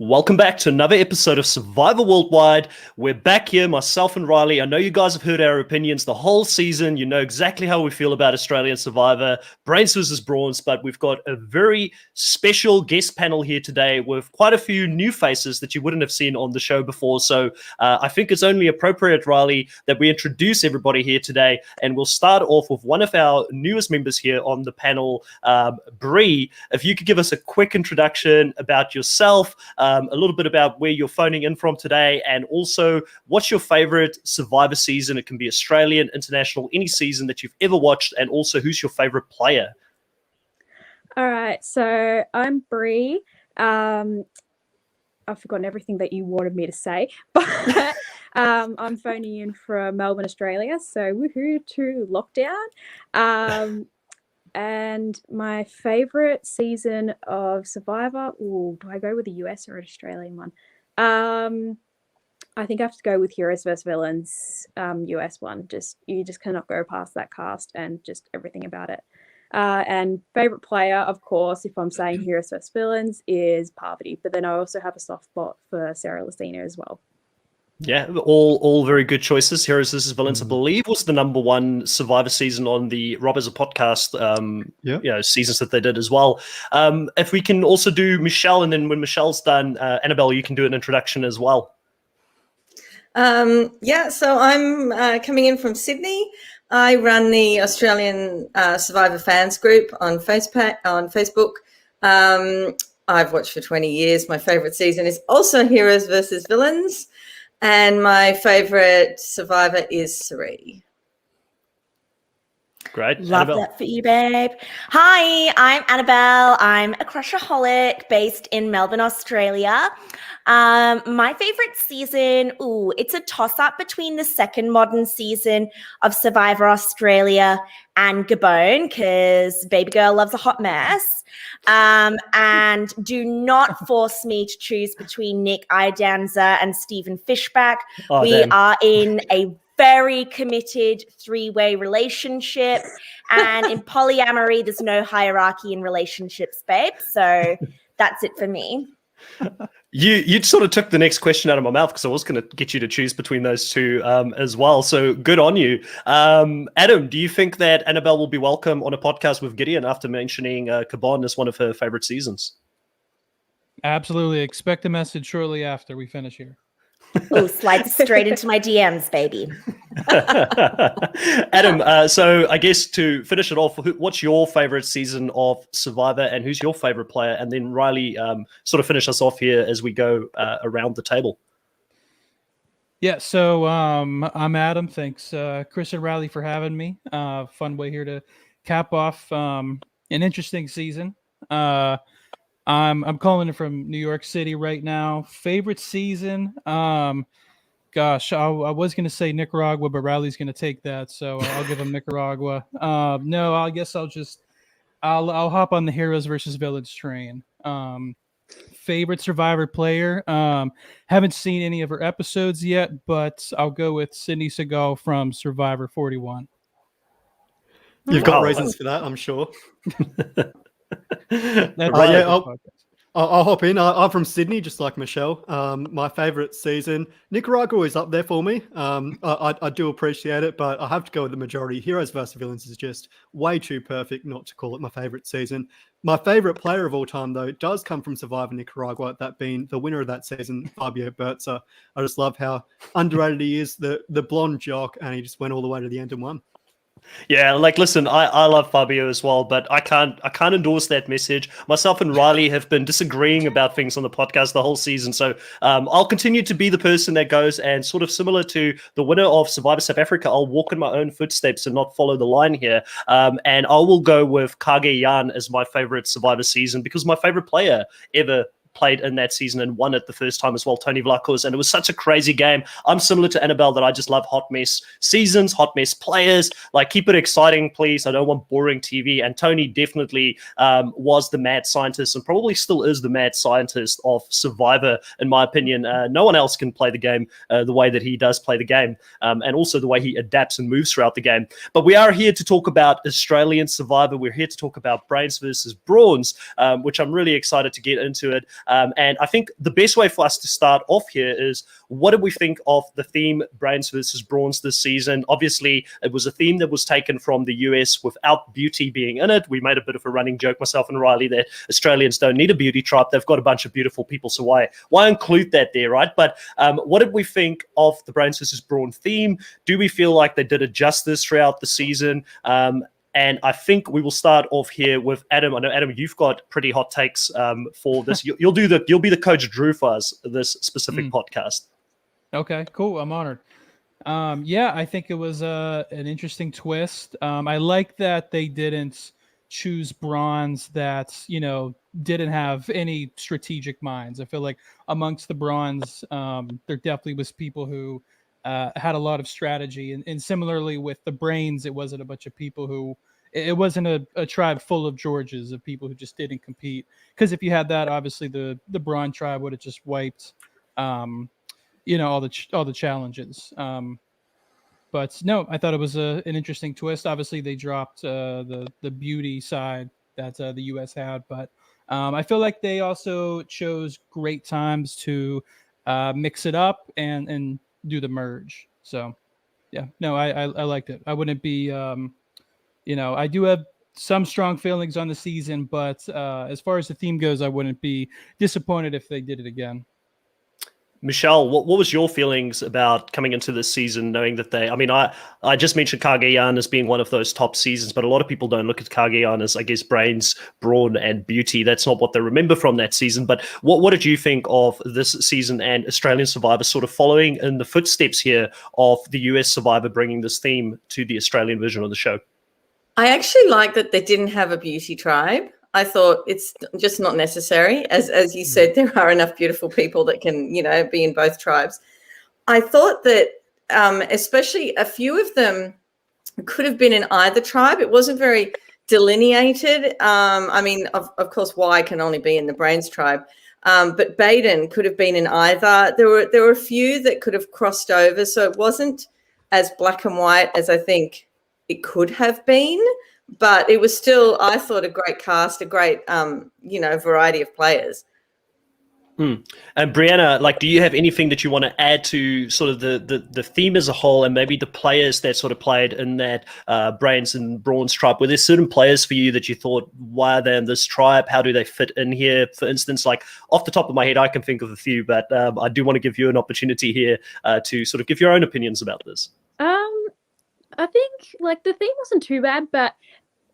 Welcome back to another episode of Survivor Worldwide. We're back here, myself and Riley. I know you guys have heard our opinions the whole season. You know exactly how we feel about Australian Survivor, Brawns versus Brawns, but we've got a very special guest panel here today with quite a few new faces that you wouldn't have seen on the show before. So I think it's only appropriate, Riley, that we introduce everybody here today. And we'll start off with one of our newest members here on the panel, Bree. If you could give us a quick introduction about yourself, a little bit about where you're phoning in from today, and also what's your favorite Survivor season. It can be Australian, international, any season that you've ever watched, and also who's your favorite player. All right, so I'm Bree. I've forgotten everything that you wanted me to say, but I'm phoning in from Melbourne, Australia. So woohoo to lockdown. And my favorite season of Survivor, do I go with the US or an Australian one? I think I have to go with Heroes vs Villains, US one. You just cannot go past that cast and just everything about it. And favorite player, of course, if I'm saying Heroes vs Villains, is Parvati. But then I also have a soft spot for Sarah Lucina as well. Yeah, all very good choices. Heroes vs Villains, I believe, was the #1 Survivor season on the Rob as a podcast, seasons that they did as well. If we can also do Michelle, and then when Michelle's done, Annabelle, you can do an introduction as well. So I'm coming in from Sydney. I run the Australian Survivor fans group on Facebook. I've watched for 20 years. My favorite season is also Heroes vs Villains. And my favorite Survivor is Sari. Great. Love Annabelle. That for you, babe. Hi, I'm Annabelle. I'm a crushaholic based in Melbourne, Australia. My favorite season, it's a toss-up between the second modern season of Survivor Australia and Gabon, because baby girl loves a hot mess. And do not force me to choose between Nick Idanza and Stephen Fishback. We are in a very committed 3-way relationship, and in polyamory there's no hierarchy in relationships, babe. So that's it for me. You sort of took the next question out of my mouth, because I was going to get you to choose between those two as well. So good on you. Adam, do you think that Annabelle will be welcome on a podcast with Gideon after mentioning Gabon as one of her favorite seasons? Absolutely. Expect a message shortly after we finish here. Slide straight into my DMs, baby. Adam, so I guess to finish it off, what's your favorite season of Survivor, and who's your favorite player? And then Riley, sort of finish us off here as we go around the table. Yeah, so I'm Adam. Thanks, Chris and Riley, for having me. Fun way here to cap off an interesting season. I'm calling it from New York City right now. Favorite season? Gosh, I was going to say Nicaragua, but Riley's going to take that, so I'll give him Nicaragua. No, I guess I'll hop on the Heroes versus Villains train. Favorite Survivor player? Haven't seen any of her episodes yet, but I'll go with Sydney Segal from Survivor 41. You've got reasons for that, I'm sure. I'll hop in. I'm from Sydney, just like Michelle. My favorite season, Nicaragua, is up there for me. I do appreciate it, but I have to go with the majority. Heroes vs Villains is just way too perfect not to call it my favorite season. My favorite player of all time, though, does come from Survivor Nicaragua, that being the winner of that season, Fabio Berza. I just love how underrated he is, the blonde jock, and he just went all the way to the end and won. Yeah, listen, I love Fabio as well, but I can't endorse that message. Myself and Riley have been disagreeing about things on the podcast the whole season, so I'll continue to be the person that goes, and sort of similar to the winner of Survivor South Africa, I'll walk in my own footsteps and not follow the line here, and I will go with Kage Jan as my favorite Survivor season, because my favorite player ever played in that season and won it the first time as well, Tony Vlachos, and it was such a crazy game. I'm similar to Annabelle that I just love hot mess seasons, hot mess players. Keep it exciting, please. I don't want boring TV, and Tony definitely was the mad scientist, and probably still is the mad scientist of Survivor, in my opinion. No one else can play the game the way that he does play the game, and also the way he adapts and moves throughout the game. But we are here to talk about Australian Survivor. We're here to talk about Brawns versus Brawns, which I'm really excited to get into it. And I think the best way for us to start off here is, what did we think of the theme Brawns versus Brawns this season? Obviously, it was a theme that was taken from the US without beauty being in it. We made a bit of a running joke, myself and Riley, that Australians don't need a beauty tribe. They've got a bunch of beautiful people, so why include that there, right? But what did we think of the Brawns versus Brawn theme? Do we feel like they did it justice throughout the season? And I think we will start off here with Adam. I know, Adam, you've got pretty hot takes for this. You'll be the coach Drew for us this specific podcast. Okay, cool. I'm honored. Yeah, I think it was an interesting twist. I like that they didn't choose Brawns that, didn't have any strategic minds. I feel like amongst the Brawns, there definitely was people who had a lot of strategy. And similarly with the Brains, it wasn't a bunch of people who, it wasn't a tribe full of Georges, of people who just didn't compete. Because if you had that, obviously the Brawn tribe would have just wiped all the challenges. But no, I thought it was an interesting twist. Obviously, they dropped the beauty side that the US had, but I feel like they also chose great times to mix it up and do the merge. So yeah, no, I liked it. I wouldn't be, I do have some strong feelings on the season, but as far as the theme goes, I wouldn't be disappointed if they did it again. Michelle, what was your feelings about coming into this season, knowing that I just mentioned Cagayan as being one of those top seasons, but a lot of people don't look at Cagayan as, I guess, Brains, Brawn, and Beauty. That's not what they remember from that season. But what did you think of this season and Australian Survivor sort of following in the footsteps here of the US Survivor bringing this theme to the Australian version of the show? I actually like that they didn't have a beauty tribe. I thought it's just not necessary. As you said, there are enough beautiful people that can, be in both tribes. I thought that especially a few of them could have been in either tribe. It wasn't very delineated. Of course, Y can only be in the Brains tribe. But Baden could have been in either. There were a few that could have crossed over. So it wasn't as black and white as I think it could have been. But it was still, I thought, a great cast, a great, variety of players. And Brianna, do you have anything that you want to add to sort of the theme as a whole, and maybe the players that sort of played in that Brains and Brawns tribe? Were there certain players for you that you thought, why are they in this tribe? How do they fit in here? For instance, off the top of my head, I can think of a few, but I do want to give you an opportunity here to sort of give your own opinions about this. I think the theme wasn't too bad, but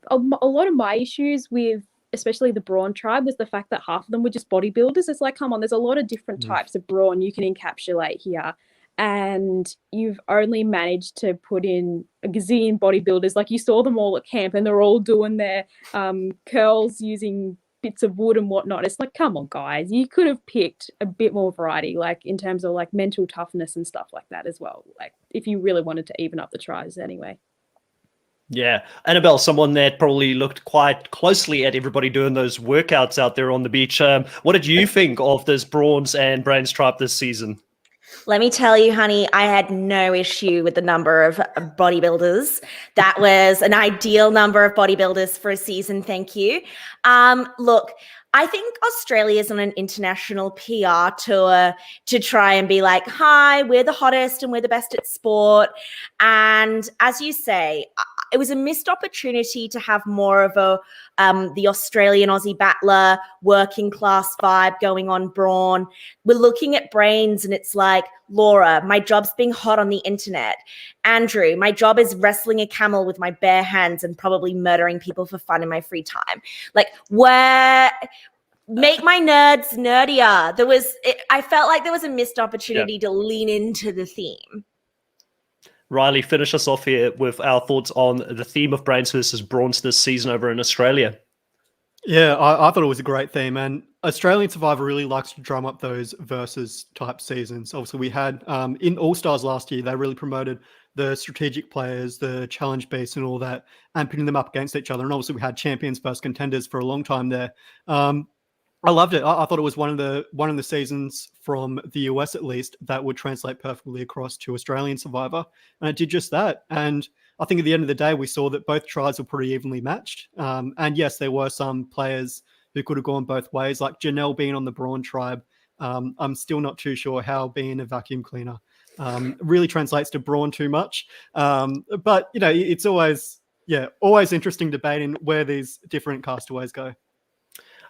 a lot of my issues with especially the Brawn tribe was the fact that half of them were just bodybuilders. It's come on, there's a lot of different types of Brawn you can encapsulate here, and you've only managed to put in a gazillion bodybuilders. You saw them all at camp and they're all doing their curls using bits of wood and whatnot. It's come on, guys, you could have picked a bit more variety, in terms of mental toughness and stuff like that as well, if you really wanted to even up the tribes anyway. Yeah. Annabelle, someone that probably looked quite closely at everybody doing those workouts out there on the beach. What did you think of this Brawns and Brains tribe this season? Let me tell you, honey, I had no issue with the number of bodybuilders. That was an ideal number of bodybuilders for a season. Thank you. Look, I think Australia is on an international PR tour to try and be hi, we're the hottest and we're the best at sport. And as you say, it was a missed opportunity to have more of the Australian Aussie battler working class vibe going on Brawn. We're looking at Brains and it's Laura, my job's being hot on the internet. Andrew, my job is wrestling a camel with my bare hands and probably murdering people for fun in my free time. Where make my nerds nerdier. I felt like there was a missed opportunity to lean into the theme. Riley, finish us off here with our thoughts on the theme of Brains versus Brawns this season over in Australia. Yeah, I thought it was a great theme, and Australian Survivor really likes to drum up those versus type seasons. Obviously, we had in All Stars last year, they really promoted the strategic players, the challenge beasts, and all that, and pitting them up against each other. And obviously, we had champions versus contenders for a long time there. I loved it. I thought it was one of the seasons from the US, at least, that would translate perfectly across to Australian Survivor, and it did just that. And I think at the end of the day, we saw that both tribes were pretty evenly matched. And yes, there were some players who could have gone both ways, like Janelle being on the Brawn tribe. I'm still not too sure how being a vacuum cleaner really translates to Brawn too much. But, you know, it's always interesting debating where these different castaways go.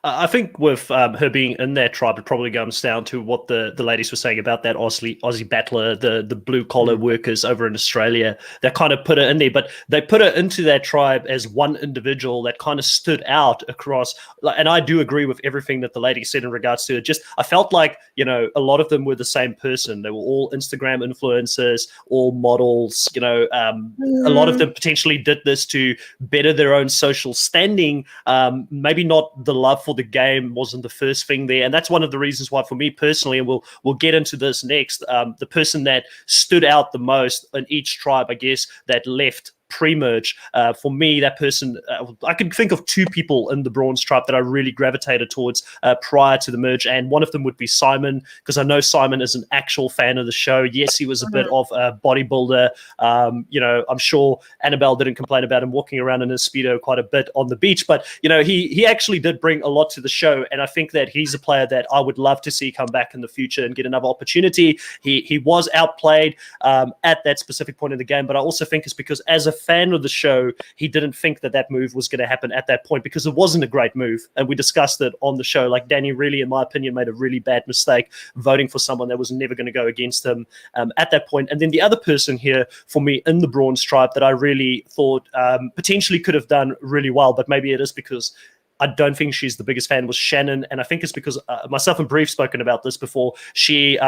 I think with her being in that tribe, it probably comes down to what the ladies were saying about that Aussie battler, the blue collar workers over in Australia that kind of put her in there. But they put her into that tribe as one individual that kind of stood out across. And I do agree with everything that the lady said in regards to it. Just I felt like, you know, a lot of them were the same person. They were all Instagram influencers, all models. You know, a lot of them potentially did this to better their own social standing. Maybe not the love for the game wasn't the first thing there, and that's one of the reasons why, for me personally, and we'll get into this next, the person that stood out the most in each tribe, I guess, that left pre-merge, for me, that person, I can think of two people in the Brawns tribe that I really gravitated towards prior to the merge, and one of them would be Simon, because I know Simon is an actual fan of the show. Yes, he was a bit of a bodybuilder. You know, I'm sure Annabelle didn't complain about him walking around in his Speedo quite a bit on the beach, but, you know, he actually did bring a lot to the show, and I think that he's a player that I would love to see come back in the future and get another opportunity. He was outplayed at that specific point in the game, but I also think it's because as a fan of the show, he didn't think that move was going to happen at that point, because it wasn't a great move, and we discussed it on the show. Like, Danny really, in my opinion, made a really bad mistake voting for someone that was never going to go against him at that point. And then the other person here for me in the Brawns tribe that I really thought potentially could have done really well, but maybe it is because I don't think she's the biggest fan, was Shannon. And I think it's because myself and Brief spoken about this before. She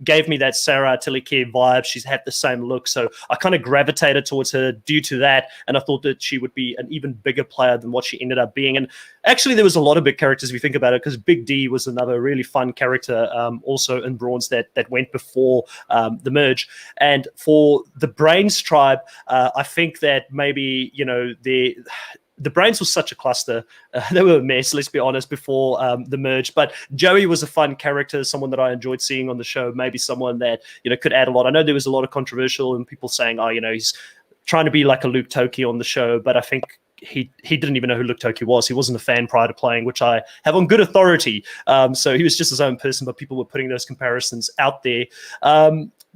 gave me that Sarah Tillicare vibe. She's had the same look. So I kind of gravitated towards her due to that. And I thought that she would be an even bigger player than what she ended up being. And actually, there was a lot of big characters if you think about it, because Big D was another really fun character also in Brawns that went before the merge. And for the Brains tribe, I think that maybe, you know, the Brains was such a cluster. They were a mess, let's be honest, before the merge. But Joey was a fun character, someone that I enjoyed seeing on the show, maybe someone that, you know, could add a lot. I know there was a lot of controversial and people saying, oh, you know, he's trying to be like a Luke Toki on the show, but I think he didn't even know who Luke Toki was. He wasn't a fan prior to playing, which I have on good authority. So he was just his own person, but people were putting those comparisons out there.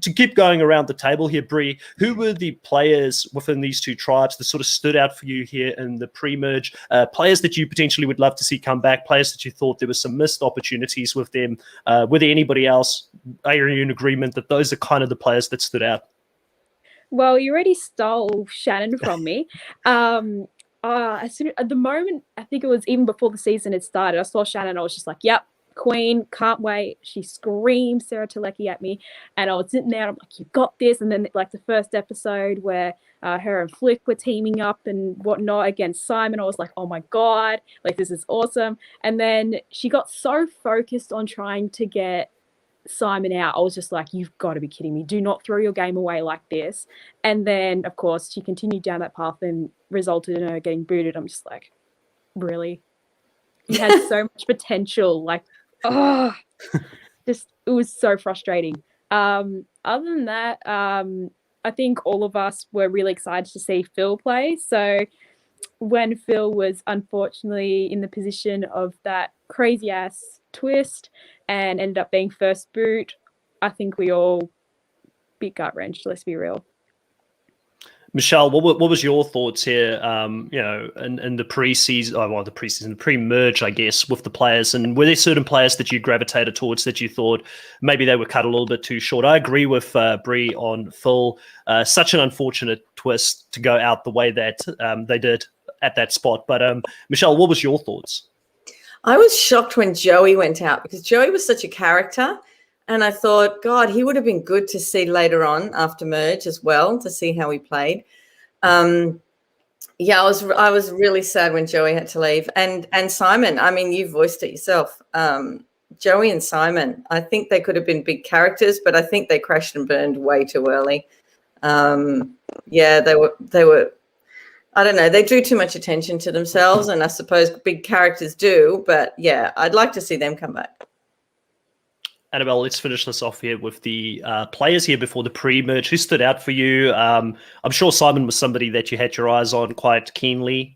To keep going around the table here, Bree, who were the players within these two tribes that sort of stood out for you here in the pre-merge? Players that you potentially would love to see come back, players that you thought there were some missed opportunities with them. Were there anybody else? Are you in agreement that those are kind of the players that stood out? Well, you already stole Shannon from me. At the moment, I think it was even before the season had started, I saw Shannon, I was just like, yep, queen, can't wait. She screamed Sarah Tillicare at me, and I was sitting there, I'm like, you got this. And then like the first episode where her and Flick were teaming up and whatnot against Simon, I was like, oh my God, like this is awesome. And then she got so focused on trying to get Simon out, I was just like, you've got to be kidding me. Do not throw your game away like this. And then, of course, she continued down that path and resulted in her getting booted. I'm just like, really? You had so much potential. Like, oh, just, it was so frustrating. Other than that, I think all of us were really excited to see Phil play. So when Phil was unfortunately in the position of that crazy ass twist and ended up being first boot, I think we all bit gut wrenched, let's be real. Michelle, what was your thoughts here, you know, in the the pre-merge, I guess, with the players? And were there certain players that you gravitated towards that you thought maybe they were cut a little bit too short? I agree with Bree on Phil. Such an unfortunate twist to go out the way that they did at that spot. But Michelle, what was your thoughts? I was shocked when Joey went out, because Joey was such a character. And I thought, God, he would have been good to see later on after merge as well, to see how he played. Yeah, I was really sad when Joey had to leave. And Simon, I mean, you voiced it yourself. Joey and Simon, I think they could have been big characters, but I think they crashed and burned way too early. Yeah, they were. I don't know. They drew too much attention to themselves, and I suppose big characters do. But yeah, I'd like to see them come back. Annabelle, let's finish this off here with the players here before the pre-merge. Who stood out for you? I'm sure Simon was somebody that you had your eyes on quite keenly.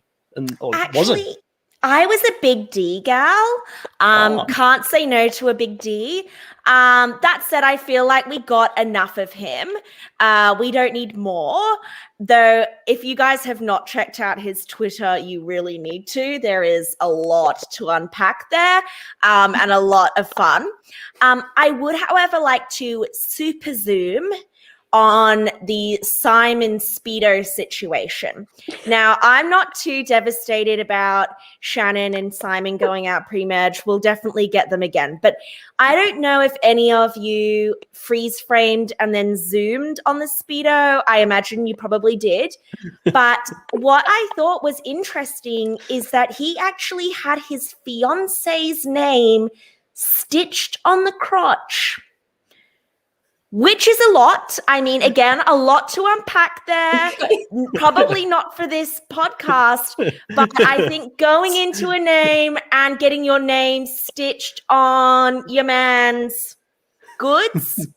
Or Actually, was it? I was a big D gal. Can't say no to a big D. That said, I feel like we got enough of him. We don't need more. Though, if you guys have not checked out his Twitter, you really need to. There is a lot to unpack there, and a lot of fun. I would, however, like to super zoom on the Simon Speedo situation. Now, I'm not too devastated about Shannon and Simon going out pre-merge. We'll definitely get them again. But I don't know if any of you freeze framed and then zoomed on the Speedo. I imagine you probably did. But what I thought was interesting is that he actually had his fiance's name stitched on the crotch. Which is a lot. I mean, again, a lot to unpack there. Probably not for this podcast, but I think going into a name and getting your name stitched on your man's goods,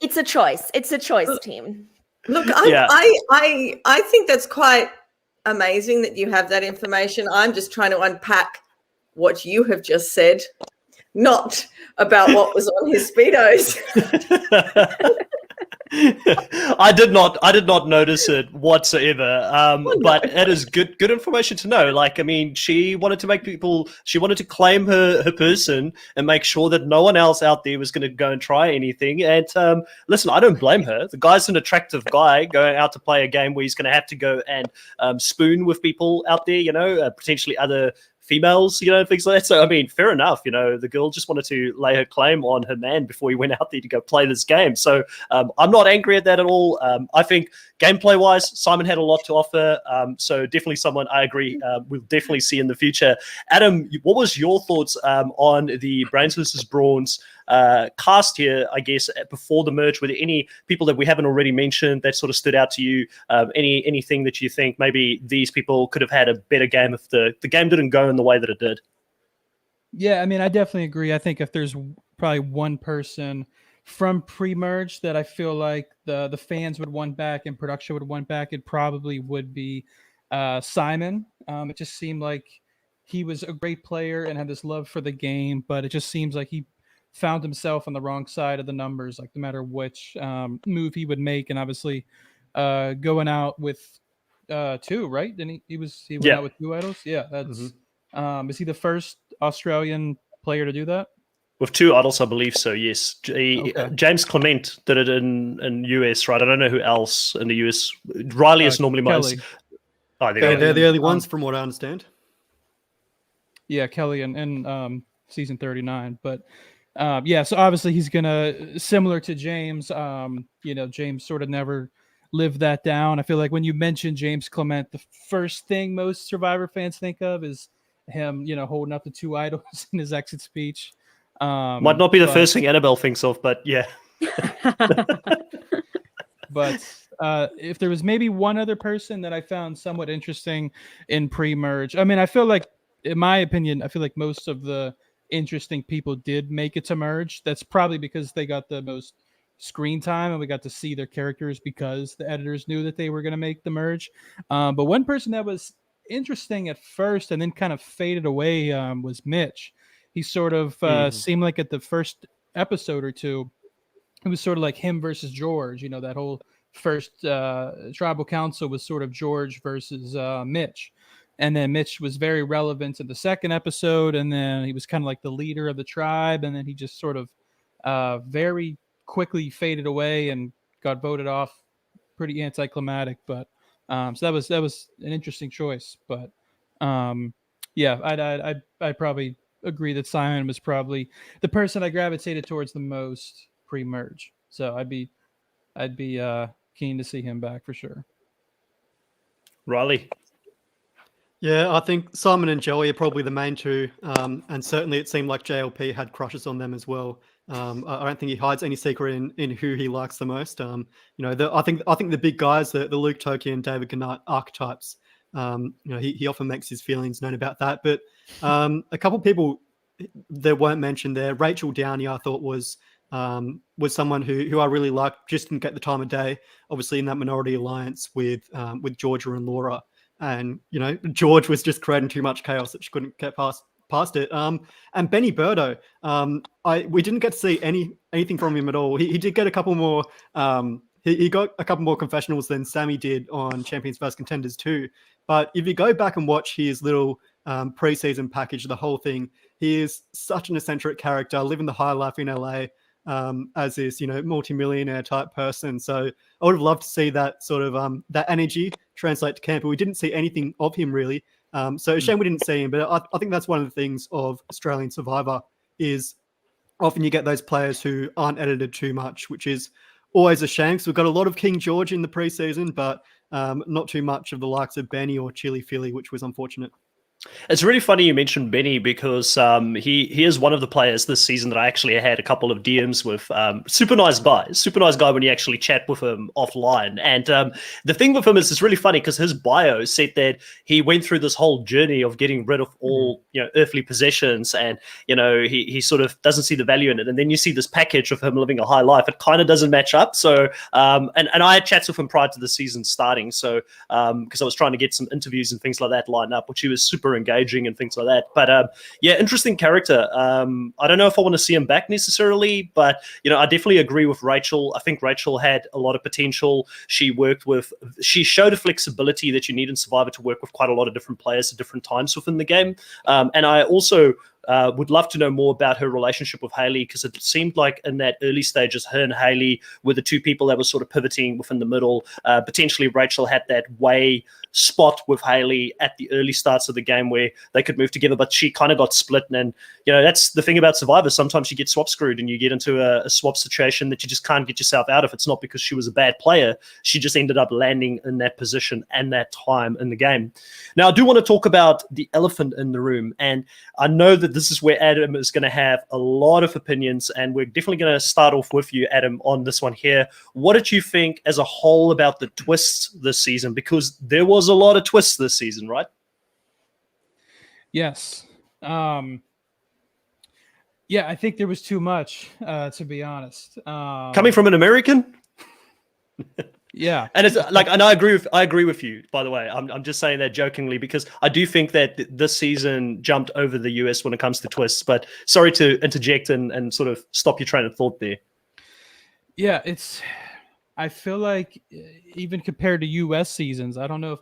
it's a choice. It's a choice, team. Look, I think that's quite amazing that you have that information. I'm just trying to unpack what you have just said, not about what was on his Speedos. I did not notice it whatsoever. But it is good information to know. Like, I mean, she wanted to claim her person and make sure that no one else out there was going to go and try anything. And listen, I don't blame her. The guy's an attractive guy going out to play a game where he's going to have to go and spoon with people out there, potentially other females, things like that. So, I mean, fair enough. The girl just wanted to lay her claim on her man before he went out there to go play this game. So I'm not angry at that at all. I think gameplay-wise, Simon had a lot to offer. So definitely someone I agree we'll definitely see in the future. Adam, what was your thoughts on the Brawns versus Brawns cast here, I guess, before the merge? Were there any people that we haven't already mentioned that sort of stood out to you? Anything that you think maybe these people could have had a better game if the game didn't go in the way that it did? Yeah, I mean, I definitely agree. I think if there's probably one person from pre-merge that I feel like the fans would want back and production would want back, it probably would be Simon. It just seemed like he was a great player and had this love for the game, but it just seems like he found himself on the wrong side of the numbers, like no matter which move he would make. And obviously going out with two, right? Didn't he went out with two idols? Yeah, that's is he the first Australian player to do that? With two idols, I believe so, yes. James Clement did it in US, right? I don't know who else in the US. Riley is normally Kelly. They're the only ones from what I understand. Yeah, Kelly and season 39. But so obviously he's gonna, similar to James, James sort of never lived that down. I feel like when you mention James Clement, the first thing most Survivor fans think of is him, holding up the two idols in his exit speech. Might not be the first thing Annabelle thinks of, but yeah. But if there was maybe one other person that I found somewhat interesting in pre-merge, I mean, I feel like, in my opinion, most of the interesting people did make it to merge. That's probably because they got the most screen time and we got to see their characters because the editors knew that they were going to make the merge. But one person that was interesting at first and then kind of faded away was Mitch. He sort of seemed like at the first episode or two, it was sort of like him versus George. That whole first tribal council was sort of George versus Mitch. And then Mitch was very relevant in the second episode. And then he was kind of like the leader of the tribe. And then he just sort of very quickly faded away and got voted off. Pretty anticlimactic. But so that was an interesting choice. But I'd probably agree that Simon was probably the person I gravitated towards the most pre-merge. So I'd be keen to see him back for sure. Riley. Yeah, I think Simon and Joey are probably the main two, and certainly it seemed like JLP had crushes on them as well. I don't think he hides any secret in who he likes the most. I think the big guys, the Luke Toki and David Gannett archetypes. He often makes his feelings known about that. But a couple of people that weren't mentioned there, Rachel Downey, I thought was someone who I really liked. Just didn't get the time of day. Obviously, in that minority alliance with Georgia and Laura. and George was just creating too much chaos that she couldn't get past it. And Benny Birdo, we didn't get to see anything from him at all. He did get a couple more. He got a couple more confessionals than Sammy did on Champions vs Contenders 2. But if you go back and watch his little preseason package, the whole thing, he is such an eccentric character, living the high life in LA as this, multimillionaire type person. So I would have loved to see that sort of that energy translate to camp, but we didn't see anything of him really. So a shame we didn't see him, but I think that's one of the things of Australian Survivor is often you get those players who aren't edited too much, which is always a shame. So we've got a lot of King George in the preseason, but not too much of the likes of Benny or Chili Philly, which was unfortunate. It's really funny you mentioned Benny because he is one of the players this season that I actually had a couple of DMs with. Super nice guy when you actually chat with him offline. And the thing with him is it's really funny because his bio said that he went through this whole journey of getting rid of all earthly possessions, and he sort of doesn't see the value in it. And then you see this package of him living a high life. It kind of doesn't match up. So and I had chats with him prior to the season starting. So because I was trying to get some interviews and things like that lined up, which he was super engaging and things like that. But interesting character. I don't know if I want to see him back necessarily, but I definitely agree with Rachel. I think Rachel had a lot of potential. She showed a flexibility that you need in Survivor to work with quite a lot of different players at different times within the game. And I also would love to know more about her relationship with Hayley, because it seemed like in that early stages, her and Hayley were the two people that were sort of pivoting within the middle. Potentially Rachel had that way spot with Hayley at the early starts of the game where they could move together, but she kind of got split. And that's the thing about Survivor. Sometimes you get swap screwed and you get into a swap situation that you just can't get yourself out of. It's not because she was a bad player. She just ended up landing in that position and that time in the game. Now, I do want to talk about the elephant in the room. And I know that this is where Adam is going to have a lot of opinions, and we're definitely going to start off with you, Adam, on this one here. What did you think as a whole about the twists this season? Because there was a lot of twists this season, right? Yes. I think there was too much, to be honest. Coming from an American? Yeah. And it's like, and I agree with you, by the way. I'm just saying that jokingly because I do think that this season jumped over the US when it comes to twists, but sorry to interject and sort of stop your train of thought there. Yeah, I feel like even compared to US seasons, I don't know if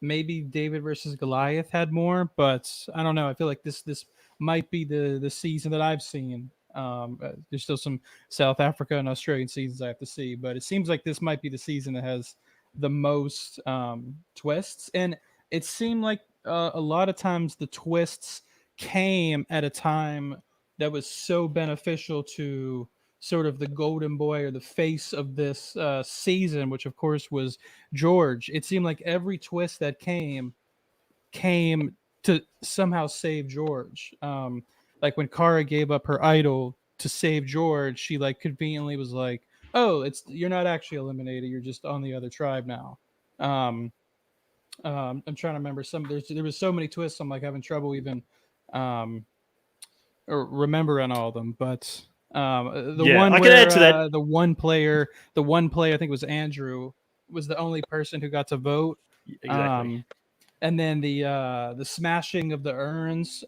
maybe David versus Goliath had more, but I don't know. I feel like this might be the season that I've seen. There's still some South Africa and Australian seasons I have to see, but it seems like this might be the season that has the most twists. And it seemed like a lot of times the twists came at a time that was so beneficial to sort of the golden boy or the face of this season, which of course was George. It seemed like every twist that came to somehow save George. Like when Kara gave up her idol to save George, she like conveniently was like, "Oh, you're not actually eliminated. You're just on the other tribe now." I'm trying to remember there was so many twists. I'm like having trouble even remembering all of them. But the one player, I think it was Andrew, was the only person who got to vote. Exactly. And then the smashing of the urns.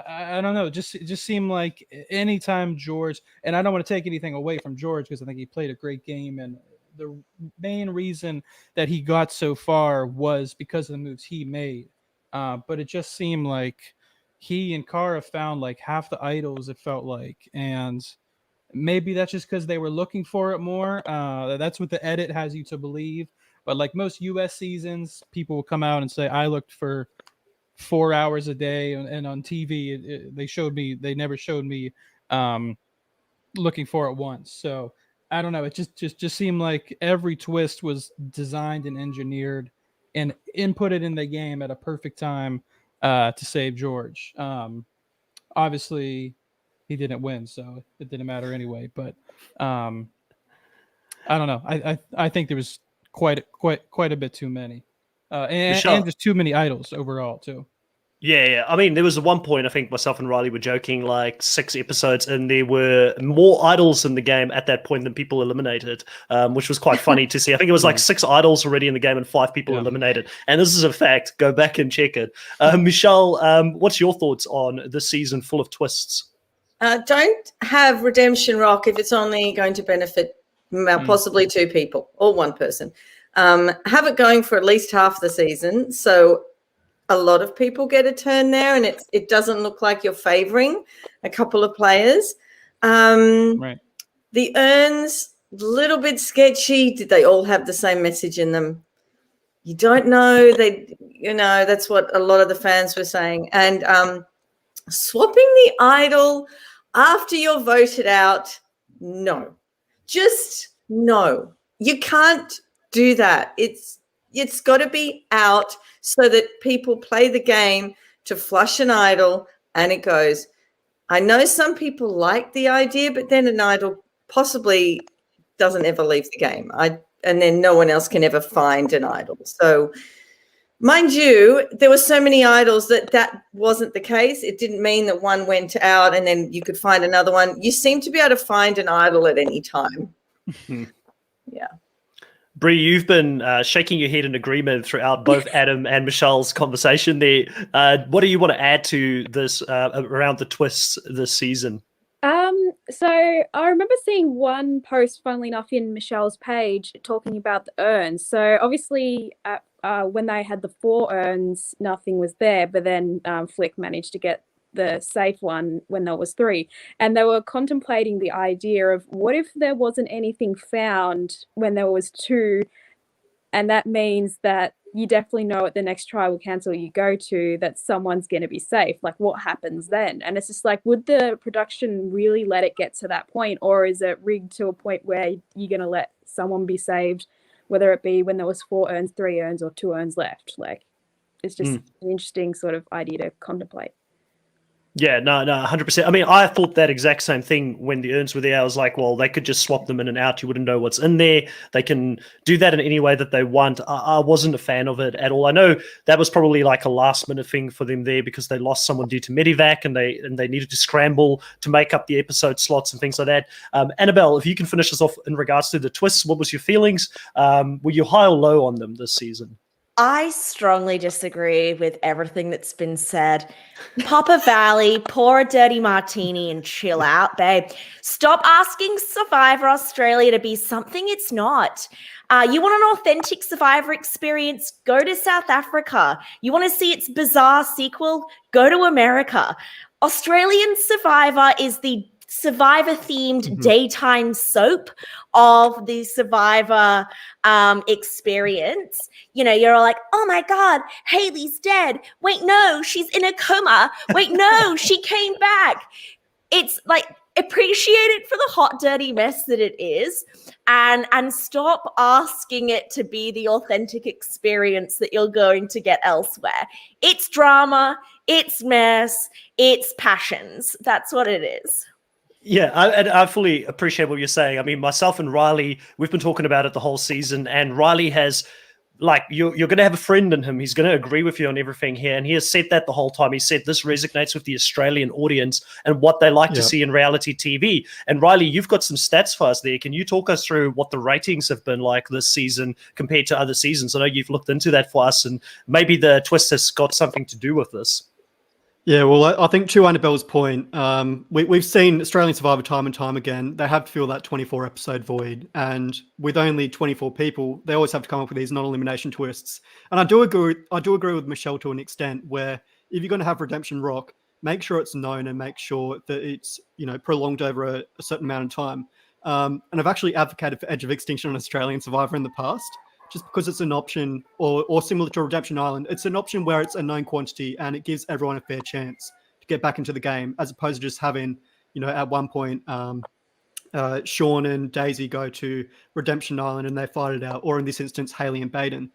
I don't know. It just seemed like anytime George, and I don't want to take anything away from George because I think he played a great game, and the main reason that he got so far was because of the moves he made. But it just seemed like he and Kara found like half the idols, it felt like, and maybe that's just because they were looking for it more. That's what the edit has you to believe. But like most US seasons, people will come out and say, I looked for 4 hours a day, and on TV they never showed me looking for it once. So I don't know, it just seemed like every twist was designed and engineered and inputted in the game at a perfect time to save George. Obviously he didn't win, so it didn't matter anyway, but I don't know, I think there was quite a bit too many and just too many idols overall too. Yeah. I mean, there was at one point, I think myself and Riley were joking, like 6 episodes, and there were more idols in the game at that point than people eliminated, which was quite funny to see. I think it was like 6 idols already in the game and 5 people eliminated. And this is a fact. Go back and check it. Michelle, what's your thoughts on this season full of twists? Don't have Redemption Rock if it's only going to benefit possibly 2 people or 1 person. Have it going for at least half the season, so a lot of people get a turn there, and it doesn't look like you're favoring a couple of players. Right. The urns, a little bit sketchy. Did they all have the same message in them? You don't know. That's what a lot of the fans were saying. And swapping the idol after you're voted out, no. Just no. You can't do that. It's got to be out so that people play the game to flush an idol and it goes. I know some people like the idea, but then an idol possibly doesn't ever leave the game. And then no one else can ever find an idol. So mind you, there were so many idols that wasn't the case. It didn't mean that one went out and then you could find another one. You seem to be able to find an idol at any time. Yeah. Bree, you've been shaking your head in agreement throughout both Adam and Michelle's conversation there. What do you want to add to this around the twists this season? So I remember seeing one post, funnily enough, in Michelle's page talking about the urns. So obviously when they had the 4 urns, nothing was there, but then Flick managed to get the safe one when there was 3, and they were contemplating the idea of what if there wasn't anything found when there was 2, and that means that you definitely know at the next tribal council you go to that someone's going to be safe. Like, what happens then? And it's just like, would the production really let it get to that point, or is it rigged to a point where you're going to let someone be saved, whether it be when there was 4 urns, 3 urns, or 2 urns left? Like, it's just an interesting sort of idea to contemplate. Yeah, no, 100%. I mean, I thought that exact same thing when the urns were there. I was like, well, they could just swap them in and out. You wouldn't know what's in there. They can do that in any way that they want. I wasn't a fan of it at all. I know that was probably like a last-minute thing for them there because they lost someone due to Medivac and they needed to scramble to make up the episode slots and things like that. Annabelle, if you can finish us off in regards to the twists, what was your feelings? Were you high or low on them this season? I strongly disagree with everything that's been said. Pop a Valley, pour a dirty martini and chill out, babe. Stop asking Survivor Australia to be something it's not. You want an authentic Survivor experience? Go to South Africa. You want to see its bizarre sequel? Go to America. Australian Survivor is the Survivor-themed daytime soap of the Survivor experience. You know, you're all like, oh my God, Hayley's dead. Wait, no, she's in a coma. Wait, no, she came back. It's like, appreciate it for the hot, dirty mess that it is, and stop asking it to be the authentic experience that you're going to get elsewhere. It's drama, it's mess, it's passions. That's what it is. Yeah, I fully appreciate what you're saying. I mean, myself and Riley, we've been talking about it the whole season, and Riley has, like, you're going to have a friend in him. He's going to agree with you on everything here, and he has said that the whole time. He said this resonates with the Australian audience and what they like to see in reality TV. And Riley, you've got some stats for us there. Can you talk us through what the ratings have been like this season compared to other seasons? I know you've looked into that for us, and maybe the twist has got something to do with this. Yeah, well, I think to Annabelle's point, we've seen Australian Survivor time and time again. They have to fill that 24-episode void. And with only 24 people, they always have to come up with these non-elimination twists. And I do agree with Michelle to an extent where if you're going to have Redemption Rock, make sure it's known and make sure that it's, you know, prolonged over a certain amount of time. And I've actually advocated for Edge of Extinction on Australian Survivor in the past, just because it's an option, or similar to Redemption Island, it's an option where it's a known quantity and it gives everyone a fair chance to get back into the game, as opposed to just having, you know, at one point, Sean and Daisy go to Redemption Island and they fight it out, or in this instance, Hayley and Baden.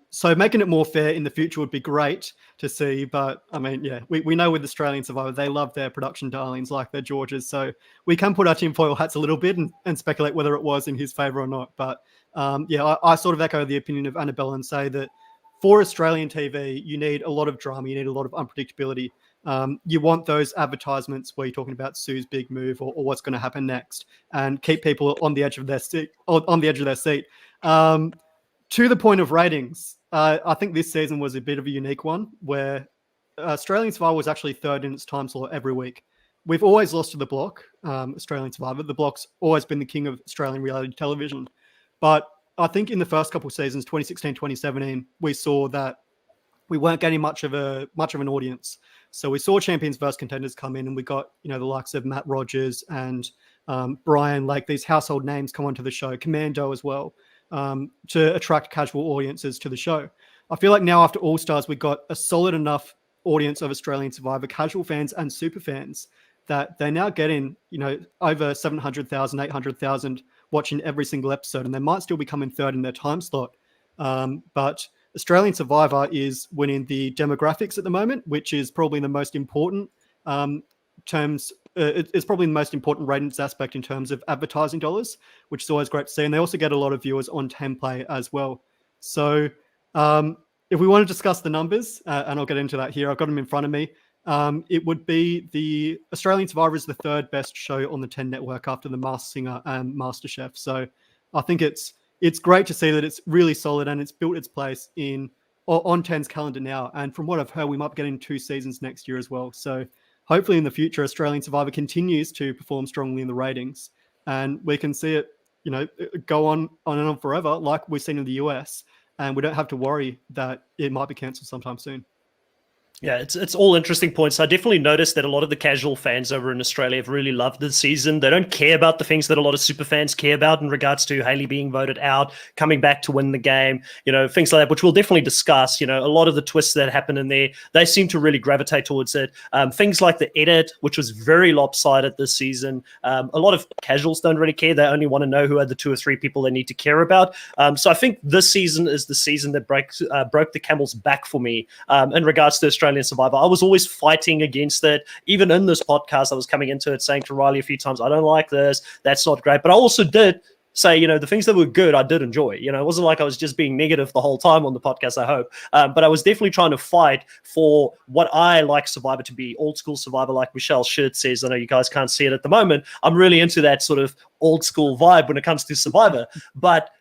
So making it more fair in the future would be great to see. But I mean, yeah, we know with Australian Survivor, they love their production darlings like their Georges. So we can put our tinfoil hats a little bit and speculate whether it was in his favour or not. But yeah, I sort of echo the opinion of Annabelle and say that for Australian TV, you need a lot of drama. You need a lot of unpredictability. You want those advertisements where you're talking about Sue's big move or what's going to happen next, and keep people on the edge of their seat. To the point of ratings, I think this season was a bit of a unique one where Australian Survivor was actually third in its time slot every week. We've always lost to The Block, Australian Survivor. The Block's always been the king of Australian reality television. But I think in the first couple of seasons, 2016, 2017, we saw that we weren't getting much of an audience. So we saw Champions vs Contenders come in, and we got, the likes of Matt Rogers and Brian, like these household names come onto the show, Commando as well, to attract casual audiences to the show. I feel like now after All Stars, we got a solid enough audience of Australian Survivor, casual fans and super fans, that they're now getting, over 700,000, 800,000 watching every single episode, and they might still be coming third in their time slot. But Australian Survivor is winning the demographics at the moment, which is probably the most important it's probably the most important ratings aspect in terms of advertising dollars, which is always great to see. And they also get a lot of viewers on 10 play as well. So if we want to discuss the numbers, and I'll get into that here, I've got them in front of me. It would be the Australian Survivor is the third best show on the 10 network after The Masked Singer and MasterChef. So I think it's great to see that it's really solid and it's built its place on 10's calendar now. And from what I've heard, we might be getting 2 seasons next year as well. So hopefully in the future, Australian Survivor continues to perform strongly in the ratings, and we can see it, go on and on forever, like we've seen in the US, and we don't have to worry that it might be cancelled sometime soon. Yeah, it's all interesting points. I definitely noticed that a lot of the casual fans over in Australia have really loved this season. They don't care about the things that a lot of super fans care about in regards to Hayley being voted out, coming back to win the game, things like that, which we'll definitely discuss. A lot of the twists that happen in there, they seem to really gravitate towards it. Things like the edit, which was very lopsided this season. A lot of casuals don't really care. They only want to know who are the 2 or 3 people they need to care about. So I think this season is the season that broke the camel's back for me in regards to Australian Survivor. I was always fighting against it. Even in this podcast, I was coming into it saying to Riley a few times, I don't like this, that's not great. But I also did say, the things that were good, I did enjoy. It wasn't like I was just being negative the whole time on the podcast, I hope. But I was definitely trying to fight for what I like Survivor to be, old school Survivor, like Michelle's shirt says. I know you guys can't see it at the moment. I'm really into that sort of old school vibe when it comes to Survivor. But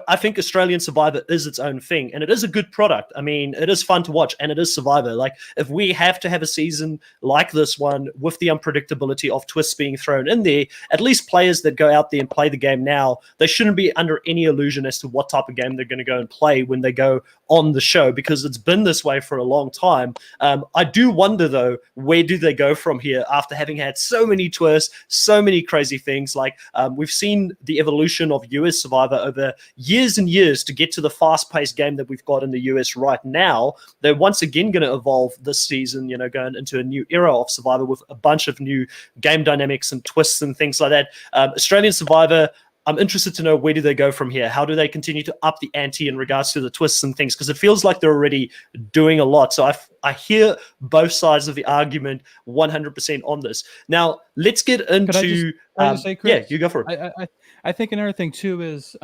I think Australian Survivor is its own thing, and it is a good product. I mean, it is fun to watch, and it is Survivor. Like, if we have to have a season like this one with the unpredictability of twists being thrown in there, at least players that go out there and play the game now, they shouldn't be under any illusion as to what type of game they're going to go and play when they go on the show, because it's been this way for a long time. I do wonder, though, where do they go from here after having had so many twists, so many crazy things? Like, we've seen the evolution of US Survivor over years and years to get to the fast-paced game that we've got in the US right now. They're once again going to evolve this season, going into a new era of Survivor with a bunch of new game dynamics and twists and things like that. Australian Survivor, I'm interested to know, where do they go from here? How do they continue to up the ante in regards to the twists and things? Because it feels like they're already doing a lot. So I hear both sides of the argument 100% on this. Now, let's get into... Could I just say, Chris, yeah, you go for it. I think another thing, too, is...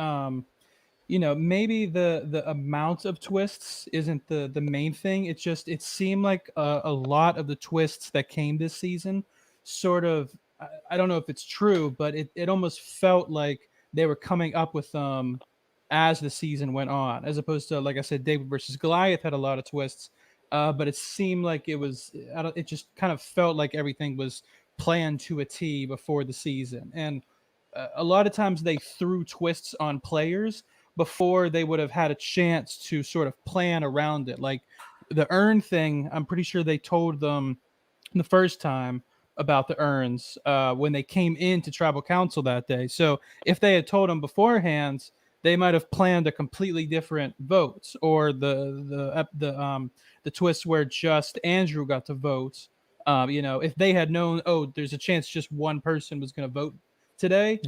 maybe the amount of twists isn't the main thing. It's just, it seemed like a lot of the twists that came this season sort of, I don't know if it's true, but it almost felt like they were coming up with them as the season went on, as opposed to, like I said, David versus Goliath had a lot of twists, but it seemed like it just kind of felt like everything was planned to a T before the season. And a lot of times they threw twists on players before they would have had a chance to sort of plan around it. Like the urn thing, I'm pretty sure they told them the first time about the urns when they came into tribal council that day. So if they had told them beforehand, they might have planned a completely different vote, or the twist where just Andrew got to vote. If they had known, there's a chance just one person was going to vote today,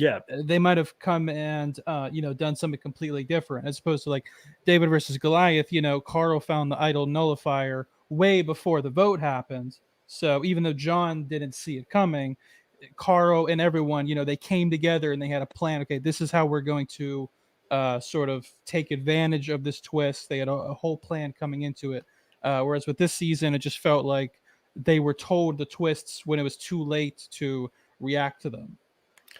they might have come and done something completely different, as opposed to like David versus Goliath. Carl found the idol nullifier way before the vote happened. So even though John didn't see it coming, Carl and everyone, they came together and they had a plan. Okay, this is how we're going to sort of take advantage of this twist. They had a whole plan coming into it. Whereas with this season, it just felt like they were told the twists when it was too late to react to them.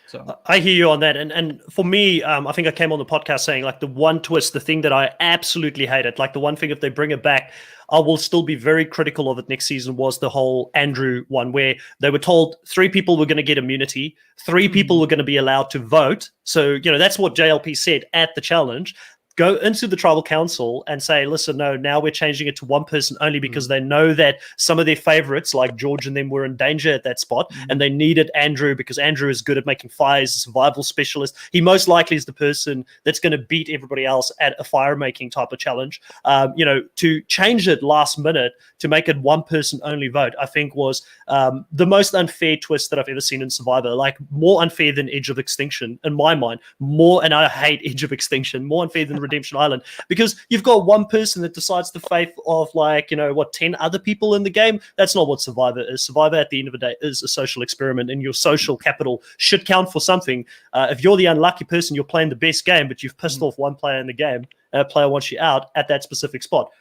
So I hear you on that. And for me, I think I came on the podcast saying like the one twist, the thing that I absolutely hated, like the one thing, if they bring it back, I will still be very critical of it next season, was the whole Andrew one, where they were told 3 people were going to get immunity, 3 people were going to be allowed to vote. So, that's what JLP said at the challenge. Go into the tribal council and say, listen, no, now we're changing it to 1 person only, because they know that some of their favorites, like George and them, were in danger at that spot, and they needed Andrew because Andrew is good at making fires, a survival specialist. He most likely is the person that's going to beat everybody else at a fire making type of challenge. To change it last minute to make it 1 person only vote, I think was the most unfair twist that I've ever seen in Survivor. Like more unfair than Edge of Extinction in my mind. And I hate Edge of Extinction, more unfair than Redemption Island, because you've got 1 person that decides the fate of 10 other people in the game. That's not what Survivor is. Survivor at the end of the day is a social experiment, and your social capital should count for something. If you're the unlucky person, you're playing the best game, but you've pissed off 1 player in the game, and a player wants you out at that specific spot.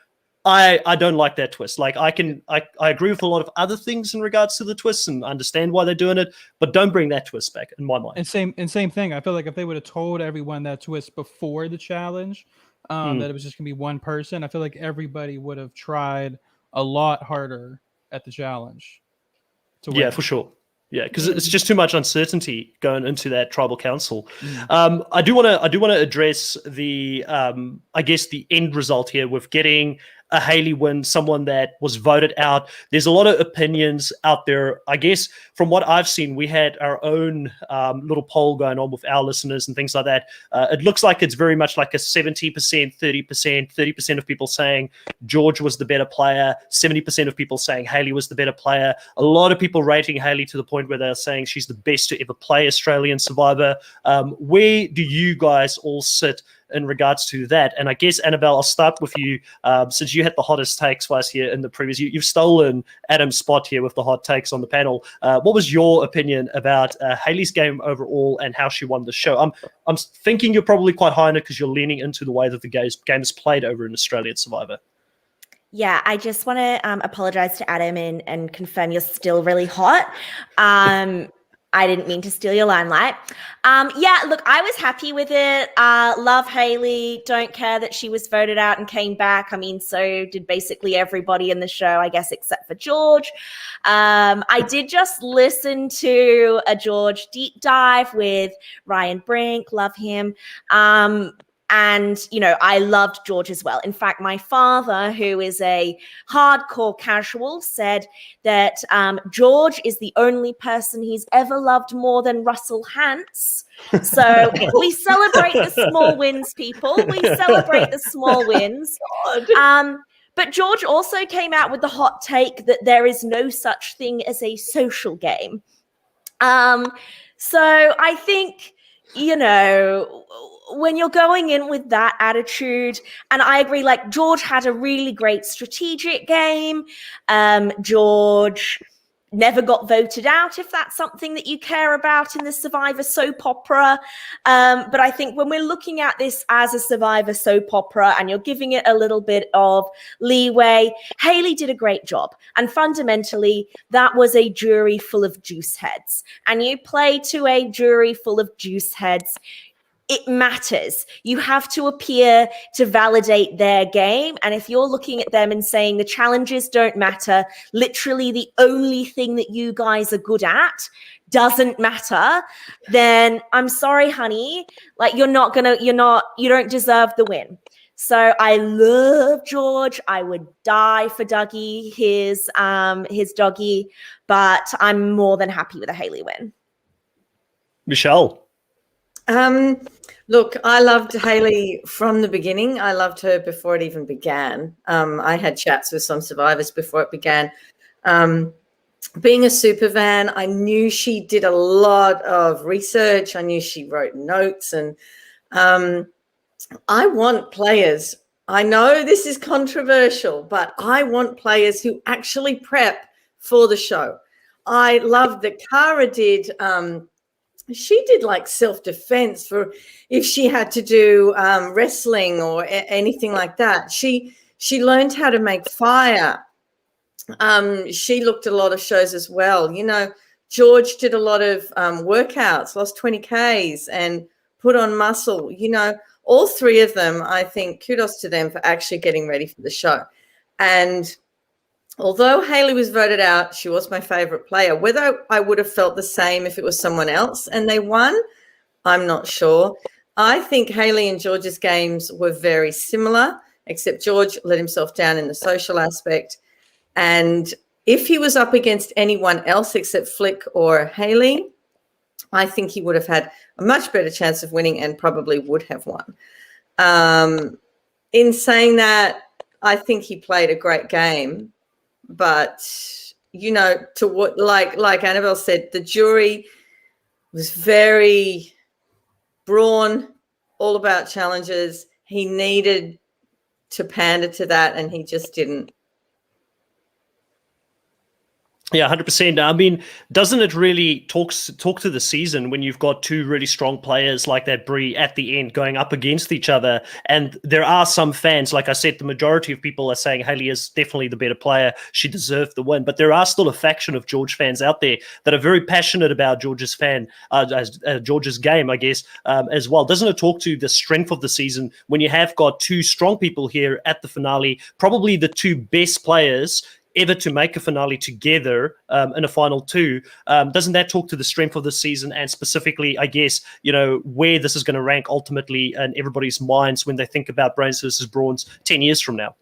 I don't like that twist. Like I agree with a lot of other things in regards to the twists and understand why they're doing it, but don't bring that twist back in my mind. And same thing. I feel like if they would have told everyone that twist before the challenge, that it was just gonna be 1 person, I feel like everybody would have tried a lot harder at the challenge to win. Yeah, for sure. Yeah, because it's just too much uncertainty going into that tribal council. I do want to address the I guess the end result here with getting a Haley win, someone that was voted out. There's a lot of opinions out there. I guess from what I've seen, we had our own little poll going on with our listeners and things like that. It looks like it's very much like a 70%, 30%, 30% of people saying George was the better player, 70% of people saying Haley was the better player. A lot of people rating Haley to the point where they're saying she's the best to ever play Australian Survivor. Where do you guys all sit in regards to that? And I guess, Annabelle, I'll start with you. Since you had the hottest takes twice here in the previous, you've stolen Adam's spot here with the hot takes on the panel. What was your opinion about Haley's game overall and how she won the show? I'm thinking you're probably quite high on it because you're leaning into the way that the game is played over in Australian Survivor. Yeah, I just want to apologize to Adam and confirm you're still really hot. I didn't mean to steal your limelight. Yeah, look, I was happy with it. Love Haley. Don't care that she was voted out and came back. I mean, so did basically everybody in the show, I guess, except for George. I did just listen to a George deep dive with Ryan Brink. Love him. And, I loved George as well. In fact, my father, who is a hardcore casual, said that George is the only person he's ever loved more than Russell Hantz. So we celebrate the small wins, people. We celebrate the small wins. But George also came out with the hot take that there is no such thing as a social game. So I think, when you're going in with that attitude, and I agree, like George had a really great strategic game. George never got voted out, if that's something that you care about in the Survivor soap opera. But I think when we're looking at this as a Survivor soap opera and you're giving it a little bit of leeway, Haley did a great job. And fundamentally, that was a jury full of juice heads. And you play to a jury full of juice heads, it matters. You have to appear to validate their game. And if you're looking at them and saying the challenges don't matter, literally the only thing that you guys are good at doesn't matter, then I'm sorry, honey, like you don't deserve the win. So I love George. I would die for Dougie, his doggy, but I'm more than happy with a Haley win. Michelle. Look, I loved Haley from the beginning. I loved her before it even began. I had chats with some survivors before it began. Being a super fan, I knew she did a lot of research. I knew she wrote notes, and I want players. I know this is controversial, but I want players who actually prep for the show. I love that Cara did she did like self-defense for if she had to do wrestling or anything like that. She learned how to make fire. She looked at a lot of shows as well. You know, George did a lot of workouts, lost 20 Ks and put on muscle. You know, all three of them, I think, kudos to them for actually getting ready for the show. And although Hayley was voted out, she was my favorite player. Whether I would have felt the same if it was someone else and they won, I'm not sure. I think Hayley and George's games were very similar, except George let himself down in the social aspect. And if he was up against anyone else except Flick or Hayley, I think he would have had a much better chance of winning and probably would have won. In saying that, I think he played a great game. But, you know, to what, like Annabelle said, the jury was very brawn, all about challenges. He needed to pander to that, and he just didn't. Yeah, 100%. I mean, doesn't it really talk to the season when you've got two really strong players like that Brie at the end going up against each other? And there are some fans, like I said, the majority of people are saying Hayley is definitely the better player. She deserved the win. But there are still a faction of George fans out there that are very passionate about George's George's game, I guess, as well. Doesn't it talk to the strength of the season when you have got two strong people here at the finale, probably the two best players ever to make a finale together in a final two? Doesn't that talk to the strength of the season and specifically, I guess, you know, where this is going to rank ultimately in everybody's minds when they think about Brawns versus Brawns 10 years from now?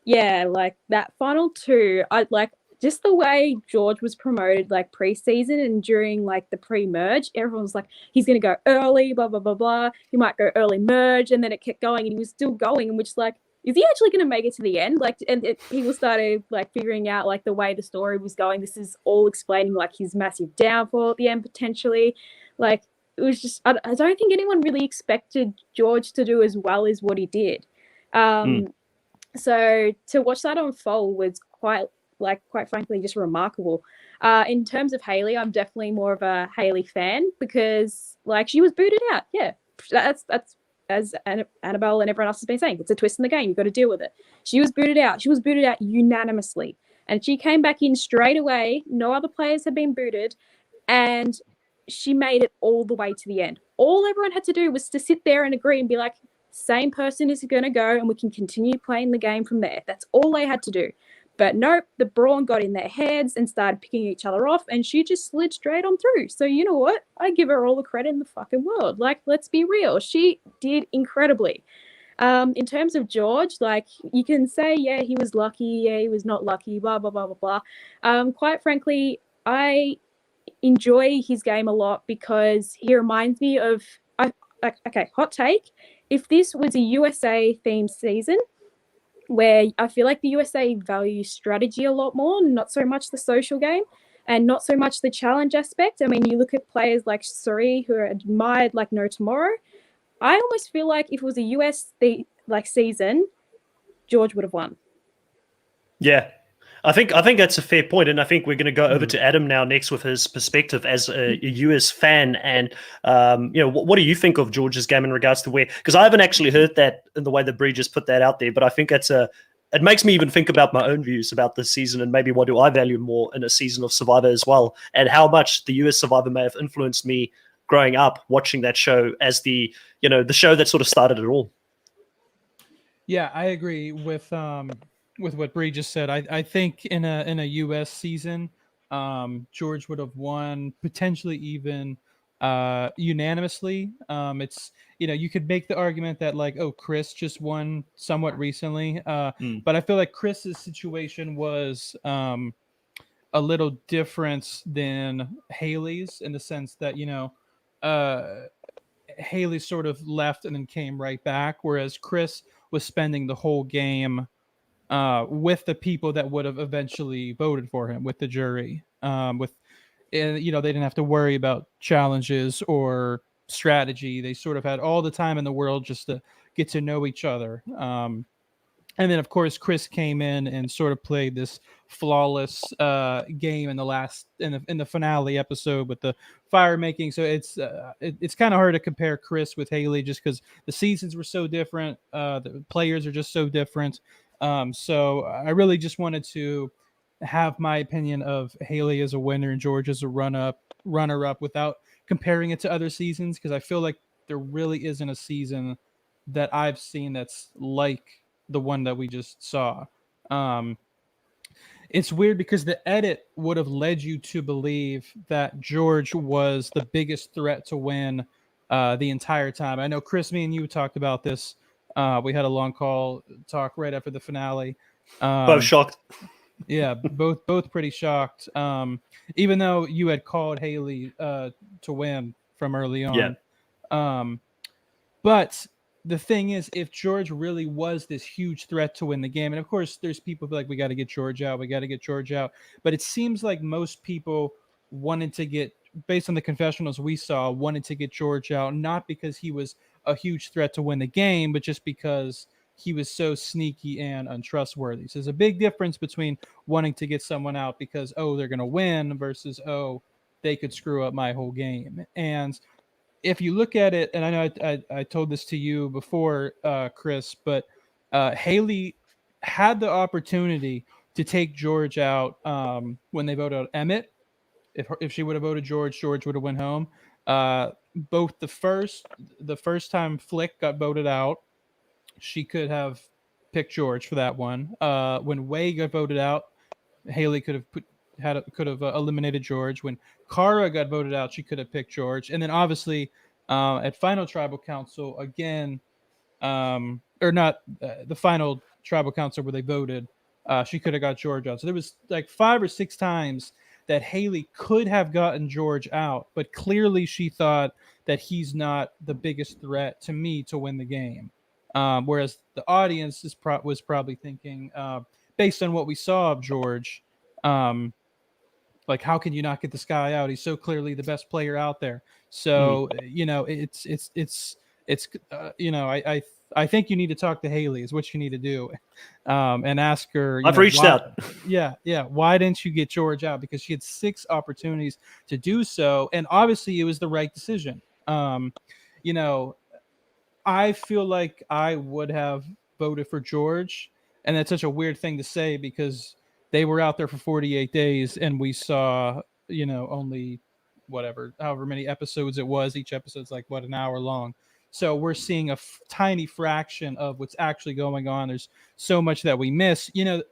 Yeah, like that final two, I like just the way George was promoted like pre-season and during like the pre-merge. Everyone was like, he's going to go early, blah, blah, blah, blah. He might go early merge, and then it kept going and he was still going, and which like, is he actually going to make it to the end? Like, and people started like figuring out like the way the story was going. This is all explaining like his massive downfall at the end potentially. Like, it was just, I don't think anyone really expected George to do as well as what he did. So to watch that unfold was quite frankly just remarkable. In terms of Hayley, I'm definitely more of a Hayley fan because like she was booted out. Yeah, that's as Annabelle and everyone else has been saying, it's a twist in the game. You've got to deal with it. She was booted out. She was booted out unanimously. And she came back in straight away. No other players had been booted. And she made it all the way to the end. All everyone had to do was to sit there and agree and be like, same person is going to go and we can continue playing the game from there. That's all they had to do. But nope, the Brawn got in their heads and started picking each other off, and she just slid straight on through. So you know what? I give her all the credit in the fucking world. Like, let's be real. She did incredibly. In terms of George, like, you can say, yeah, he was lucky. Yeah, he was not lucky, blah, blah, blah, blah, blah. Quite frankly, I enjoy his game a lot because he reminds me of, okay, hot take. If this was a USA themed season, where I feel like the USA values strategy a lot more, not so much the social game and not so much the challenge aspect. I mean, you look at players like Suri who are admired like no tomorrow. I almost feel like if it was a US season, George would have won. Yeah. I think that's a fair point, and I think we're going to go over to Adam now next with his perspective as a US fan. And you know, what do you think of George's game in regards to where? Because I haven't actually heard that in the way that Bree just put that out there, but I think it makes me even think about my own views about this season and maybe what do I value more in a season of Survivor as well, and how much the US Survivor may have influenced me growing up watching that show as the show that sort of started it all. Yeah, I agree with what Bree just said. I think in a US season, George would have won potentially even unanimously. It's, you could make the argument that like, oh, Chris just won somewhat recently, but I feel like Chris's situation was a little different than Hayley's in the sense that Hayley sort of left and then came right back, whereas Chris was spending the whole game with the people that would have eventually voted for him, with the jury, they didn't have to worry about challenges or strategy. They sort of had all the time in the world just to get to know each other. And then, of course, Chris came in and sort of played this flawless game in the finale episode with the fire making. So it's kind of hard to compare Chris with Haley just because the seasons were so different. The players are just so different. So I really just wanted to have my opinion of Haley as a winner and George as a runner up without comparing it to other seasons, because I feel like there really isn't a season that I've seen that's like the one that we just saw. It's weird because the edit would have led you to believe that George was the biggest threat to win the entire time. I know, Chris, me and you talked about this. We had a long call talk right after the finale. Both shocked. Yeah, both pretty shocked. Even though you had called Haley to win from early on. Yeah. But the thing is, if George really was this huge threat to win the game, and of course there's people like, we got to get George out, but it seems like most people wanted to get, based on the confessionals we saw, wanted to get George out, not because he was a huge threat to win the game, but just because he was so sneaky and untrustworthy. So there's a big difference between wanting to get someone out because, oh, they're going to win versus, oh, they could screw up my whole game. And if you look at it, and I know I told this to you before, Chris, but Haley had the opportunity to take George out when they voted out Emmett. If she would have voted George would have went home. Both the first time Flick got voted out, she could have picked George for that one. When Way got voted out, Haley could have eliminated George. When Kara got voted out, she could have picked George. And then obviously at Final Tribal Council again, or not the Final Tribal Council where they voted, she could have got George out. So there was like 5 or 6 times that Haley could have gotten George out, but clearly she thought that he's not the biggest threat to me to win the game. Whereas the audience was probably thinking, based on what we saw of George, like, how can you not get this guy out? He's so clearly the best player out there. So, you know, I think you need to talk to Haley is what you need to do, and ask her. I've reached out. Yeah. Why didn't you get George out? Because she had 6 opportunities to do so, and obviously it was the right decision. You know, I feel like I would have voted for George, and that's such a weird thing to say because they were out there for 48 days and we saw, you know, only however many episodes it was. Each episode's like, an hour long. So we're seeing a tiny fraction of what's actually going on. There's so much that we miss. You know,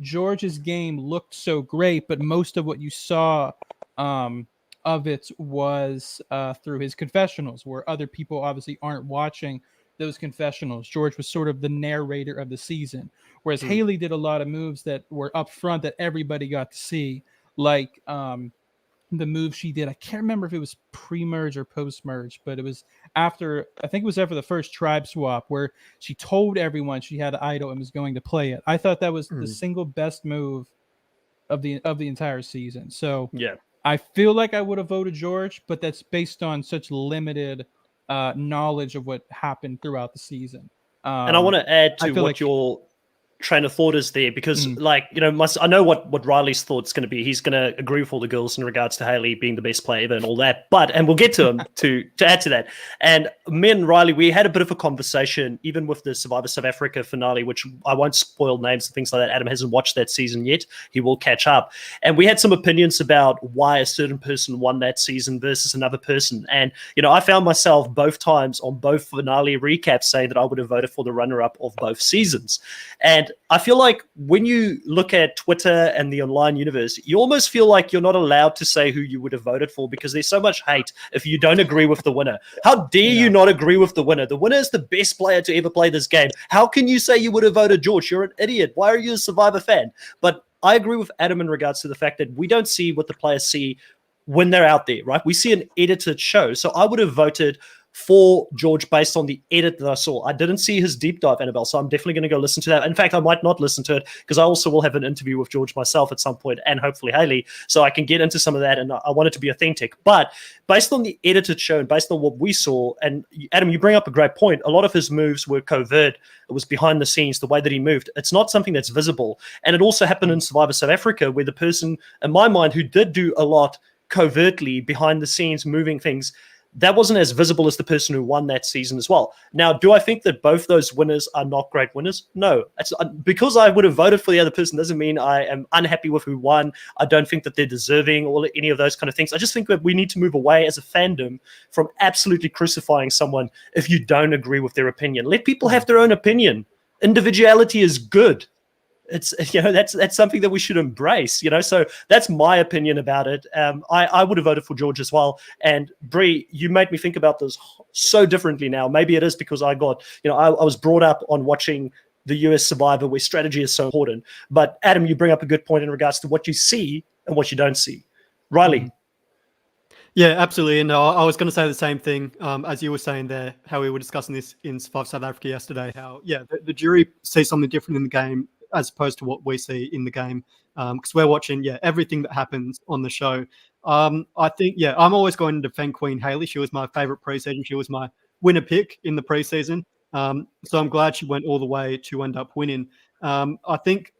George's game looked so great, but most of what you saw of it was through his confessionals, where other people obviously aren't watching those confessionals. George was sort of the narrator of the season, whereas Haley did a lot of moves that were up front that everybody got to see, like the move she did. I can't remember if it was pre-merge or post-merge, but it was after, I think it was after the first tribe swap, where she told everyone she had an idol and was going to play it. I thought that was the single best move of the entire season. So yeah, I feel like I would have voted George, but that's based on such limited knowledge of what happened throughout the season. And I want to add to what your train of thought is there, because like, you know, I know what Riley's thought's going to be. He's going to agree with all the girls in regards to Haley being the best player ever and all that, and we'll get to him to add to that. And me and Riley, we had a bit of a conversation even with the Survivor South Africa finale, which I won't spoil names and things like that. Adam hasn't watched that season yet. He will catch up. And we had some opinions about why a certain person won that season versus another person. And, you know, I found myself both times on both finale recaps saying that I would have voted for the runner-up of both seasons. And I feel like when you look at Twitter and the online universe, you almost feel like you're not allowed to say who you would have voted for because there's so much hate if you don't agree with the winner. How dare you not agree with the winner? The winner is the best player to ever play this game. How can you say you would have voted George? You're an idiot. Why are you a Survivor fan? But I agree with Adam in regards to the fact that we don't see what the players see when they're out there, right? We see an edited show. So I would have voted for George based on the edit that I saw. I didn't see his deep dive, Annabelle, so I'm definitely going to go listen to that. In fact, I might not listen to it because I also will have an interview with George myself at some point, and hopefully Haley, so I can get into some of that, and I want it to be authentic. But based on the edited show and based on what we saw, and Adam, you bring up a great point, a lot of his moves were covert. It was behind the scenes, the way that he moved. It's not something that's visible. And it also happened in Survivor South Africa, where the person, in my mind, who did do a lot covertly behind the scenes, moving things, that wasn't as visible as the person who won that season as well. Now, do I think that both those winners are not great winners? No. It's, because I would have voted for the other person doesn't mean I am unhappy with who won. I don't think that they're deserving or any of those kind of things. I just think that we need to move away as a fandom from absolutely crucifying someone if you don't agree with their opinion. Let people have their own opinion. Individuality is good. It's, you know, that's something that we should embrace, you know. So that's my opinion about it. I would have voted for George as well. And Bree, you made me think about this so differently now. Maybe it is because I got, you know, I was brought up on watching the US Survivor where strategy is so important. But Adam, you bring up a good point in regards to what you see and what you don't see. Riley. Yeah, absolutely. And I was going to say the same thing as you were saying there, how we were discussing this in Survivor South Africa yesterday, how, yeah, the jury sees something different in the game as opposed to what we see in the game, because we're watching, yeah, everything that happens on the show. I think, yeah, I'm always going to defend Queen Hayley. She was my favorite preseason. She was my winner pick in the preseason. So I'm glad she went all the way to end up winning. I think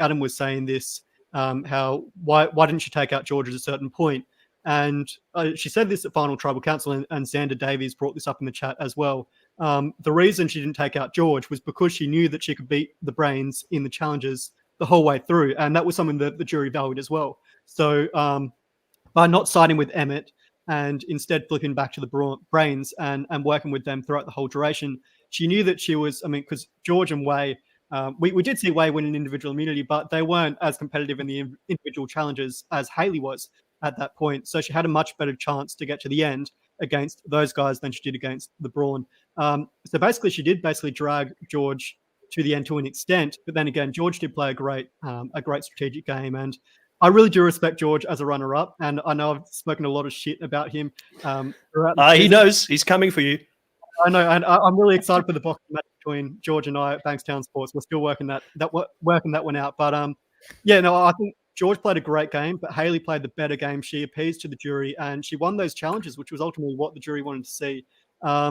Adam was saying this, how why didn't she take out George at a certain point? And she said this at Final Tribal Council, and Xander Davies brought this up in the chat as well. The reason she didn't take out George was because she knew that she could beat the Brains in the challenges the whole way through. And that was something that the jury valued as well. So by not siding with Emmett and instead flipping back to the Brains and working with them throughout the whole duration, she knew that she was, I mean, because George and Wei, we did see Wei win an individual immunity, but they weren't as competitive in the individual challenges as Hayley was at that point. So she had a much better chance to get to the end against those guys than she did against the Brawn. So basically, she did drag George to the end to an extent. But then again, George did play a great strategic game. And I really do respect George as a runner-up. And I know I've spoken a lot of shit about him. He knows. He's coming for you. I know. And I'm really excited for the boxing match between George and I at Bankstown Sports. We're still working that one out. But yeah, no, I think George played a great game, but Hayley played the better game. She appeased to the jury and she won those challenges, which was ultimately what the jury wanted to see. I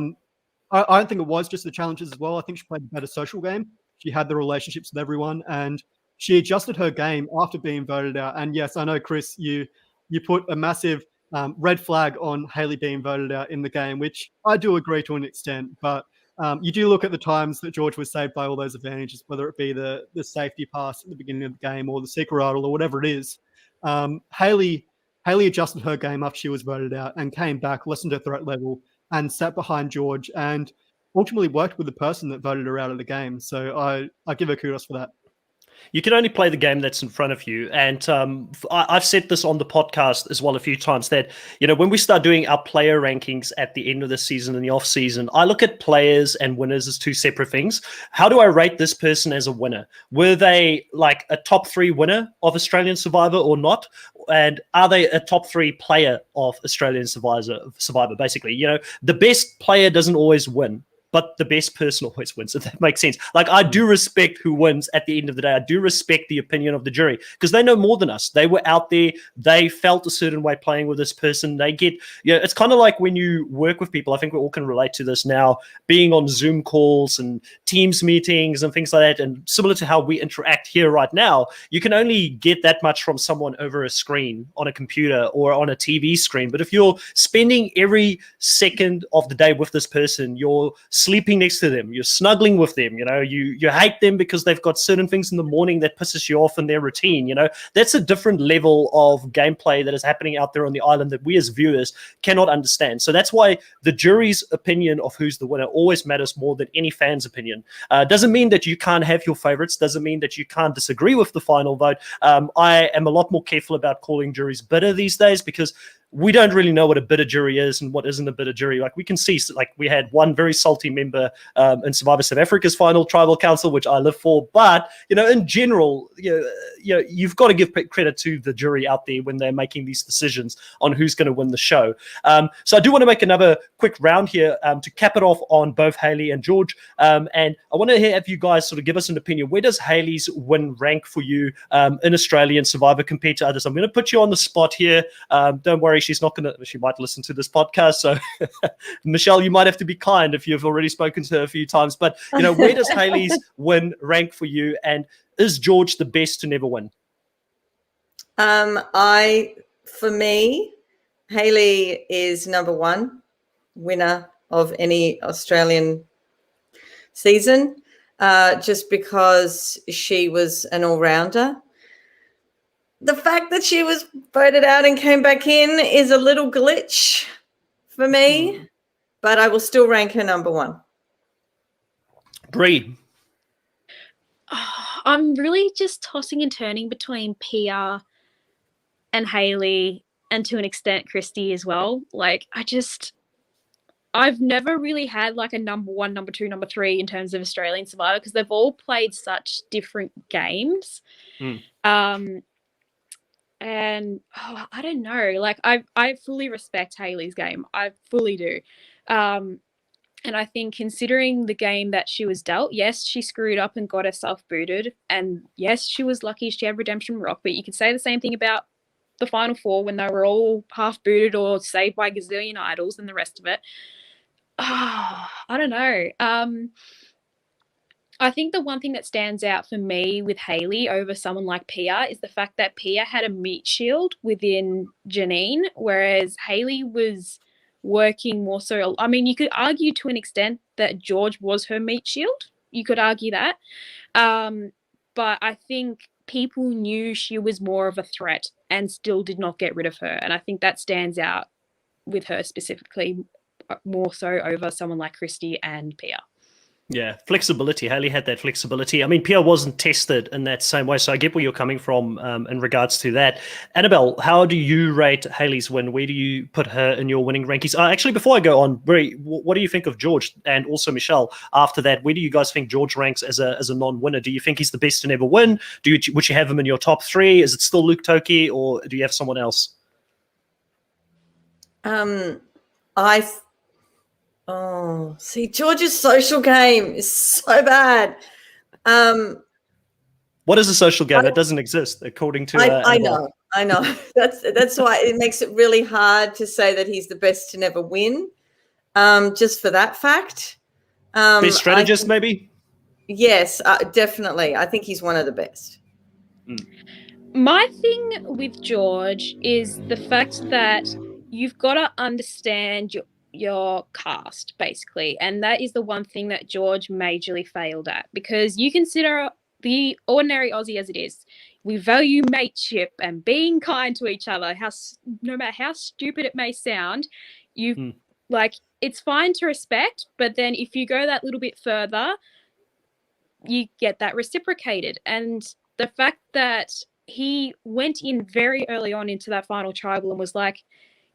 don't think it was just the challenges as well. I think she played a better social game. She had the relationships with everyone and she adjusted her game after being voted out. And yes, I know, Chris, you put a massive red flag on Hayley being voted out in the game, which I do agree to an extent. But you do look at the times that George was saved by all those advantages, whether it be the safety pass at the beginning of the game or the secret idol or whatever it is. Hayley adjusted her game after she was voted out and came back, listened to threat level, and sat behind George and ultimately worked with the person that voted her out of the game. So I give her kudos for that. You can only play the game that's in front of you. And I've said this on the podcast as well a few times that, you know, when we start doing our player rankings at the end of the season and the off season, I look at players and winners as two separate things. How do I rate this person as a winner? Were they like a top 3 winner of Australian Survivor or not? And are they a top 3 player of Australian Survivor? Basically, you know, the best player doesn't always win, but the best person always wins, if that makes sense. Like, I do respect who wins at the end of the day. I do respect the opinion of the jury because they know more than us. They were out there. They felt a certain way playing with this person. They get, you know, it's kind of like when you work with people. I think we all can relate to this now, being on Zoom calls and Teams meetings and things like that. And similar to how we interact here right now, you can only get that much from someone over a screen on a computer or on a TV screen. But if you're spending every second of the day with this person, you're sleeping next to them, you're snuggling with them, you know, you hate them because they've got certain things in the morning that pisses you off in their routine, you know, that's a different level of gameplay that is happening out there on the island that we as viewers cannot understand. So that's why the jury's opinion of who's the winner always matters more than any fan's opinion. Doesn't mean that you can't have your favorites, doesn't mean that you can't disagree with the final vote. I am a lot more careful about calling juries bitter these days because we don't really know what a bitter jury is and what isn't a bitter jury. Like we can see, like we had one very salty member in Survivor South Africa's final tribal council, which I live for. But in general, you've got to give credit to the jury out there when they're making these decisions on who's going to win the show. So I do want to make another quick round here to cap it off on both Hayley and George. And I want to have you guys sort of give us an opinion. Where does Hayley's win rank for you in Australian Survivor compared to others? I'm going to put you on the spot here. Don't worry. She might listen to this podcast. So Michelle, you might have to be kind if you've already spoken to her a few times, but where does Hayley's win rank for you? And is George the best to never win? For me, Hayley is number one winner of any Australian season, just because she was an all-rounder. The fact that she was voted out and came back in is a little glitch for me, but I will still rank her number one. Bree. I'm really just tossing and turning between Pia and Hayley, and to an extent Christy as well. Like I've never really had like a number one, number two, number three in terms of Australian Survivor, because they've all played such different games. And I don't know, like I fully respect Hayley's game. I fully do. And I think considering the game that she was dealt, yes, she screwed up and got herself booted. And yes, she was lucky she had Redemption Rock, but you could say the same thing about the Final Four when they were all half booted or saved by gazillion idols and the rest of it. I don't know. I think the one thing that stands out for me with Hayley over someone like Pia is the fact that Pia had a meat shield within Janine, whereas Hayley was working more so. I mean, you could argue to an extent that George was her meat shield. You could argue that. But I think people knew she was more of a threat and still did not get rid of her. And I think that stands out with her specifically more so over someone like Christy and Pia. Yeah, flexibility. Hayley had that flexibility. I mean, Pia wasn't tested in that same way, so I get where you're coming from in regards to that. Annabelle, how do you rate Hayley's win? Where do you put her in your winning rankings? Actually, before I go on, Brie, what do you think of George and also Michelle? After that, where do you guys think George ranks as a non-winner? Do you think he's the best to never win? Would you have him in your top three? Is it still Luke Toki, or do you have someone else? George's social game is so bad. What is a social game? That doesn't exist, according to I know. That's why it makes it really hard to say that he's the best to never win. Just for that fact. Best strategist, maybe? Yes, definitely. I think he's one of the best. My thing with George is the fact that you've got to understand your cast, basically, and that is the one thing that George majorly failed at, because you consider the ordinary Aussie as it is, we value mateship and being kind to each other, no matter how stupid it may sound. Like, it's fine to respect, but then if you go that little bit further, you get that reciprocated. And the fact that he went in very early on into that final tribal and was like,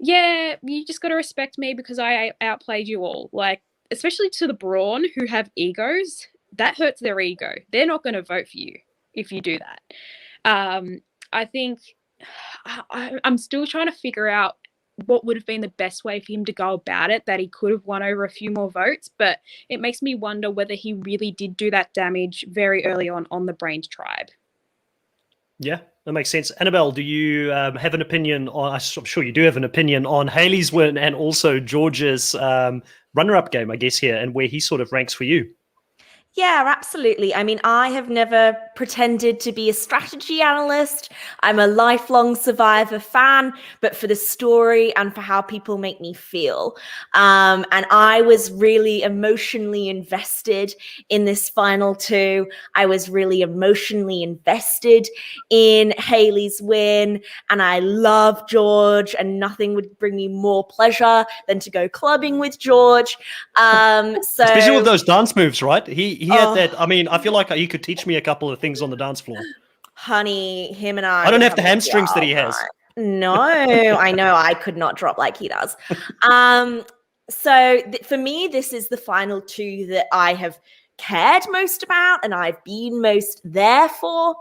yeah, you just got to respect me because I outplayed you all. Like, especially to the Brawn who have egos, that hurts their ego. They're not going to vote for you if you do that. I think I'm still trying to figure out what would have been the best way for him to go about it, that he could have won over a few more votes, but it makes me wonder whether he really did do that damage very early on the Brains tribe. Yeah, that makes sense. Annabelle, do you have an opinion on, I'm sure you do have an opinion on Hayley's win and also George's runner-up game, I guess, here, and where he sort of ranks for you? Yeah, absolutely. I mean, I have never pretended to be a strategy analyst. I'm a lifelong Survivor fan, but for the story and for how people make me feel. And I was really emotionally invested in this final two. I was really emotionally invested in Hayley's win. And I love George, and nothing would bring me more pleasure than to go clubbing with George. Especially with those dance moves, right? He had that. I mean, I feel like he could teach me a couple of things on the dance floor. Honey, him and I don't have the hamstrings that he has. No, I know I could not drop like he does. So for me, this is the final two that I have cared most about and I've been most there for.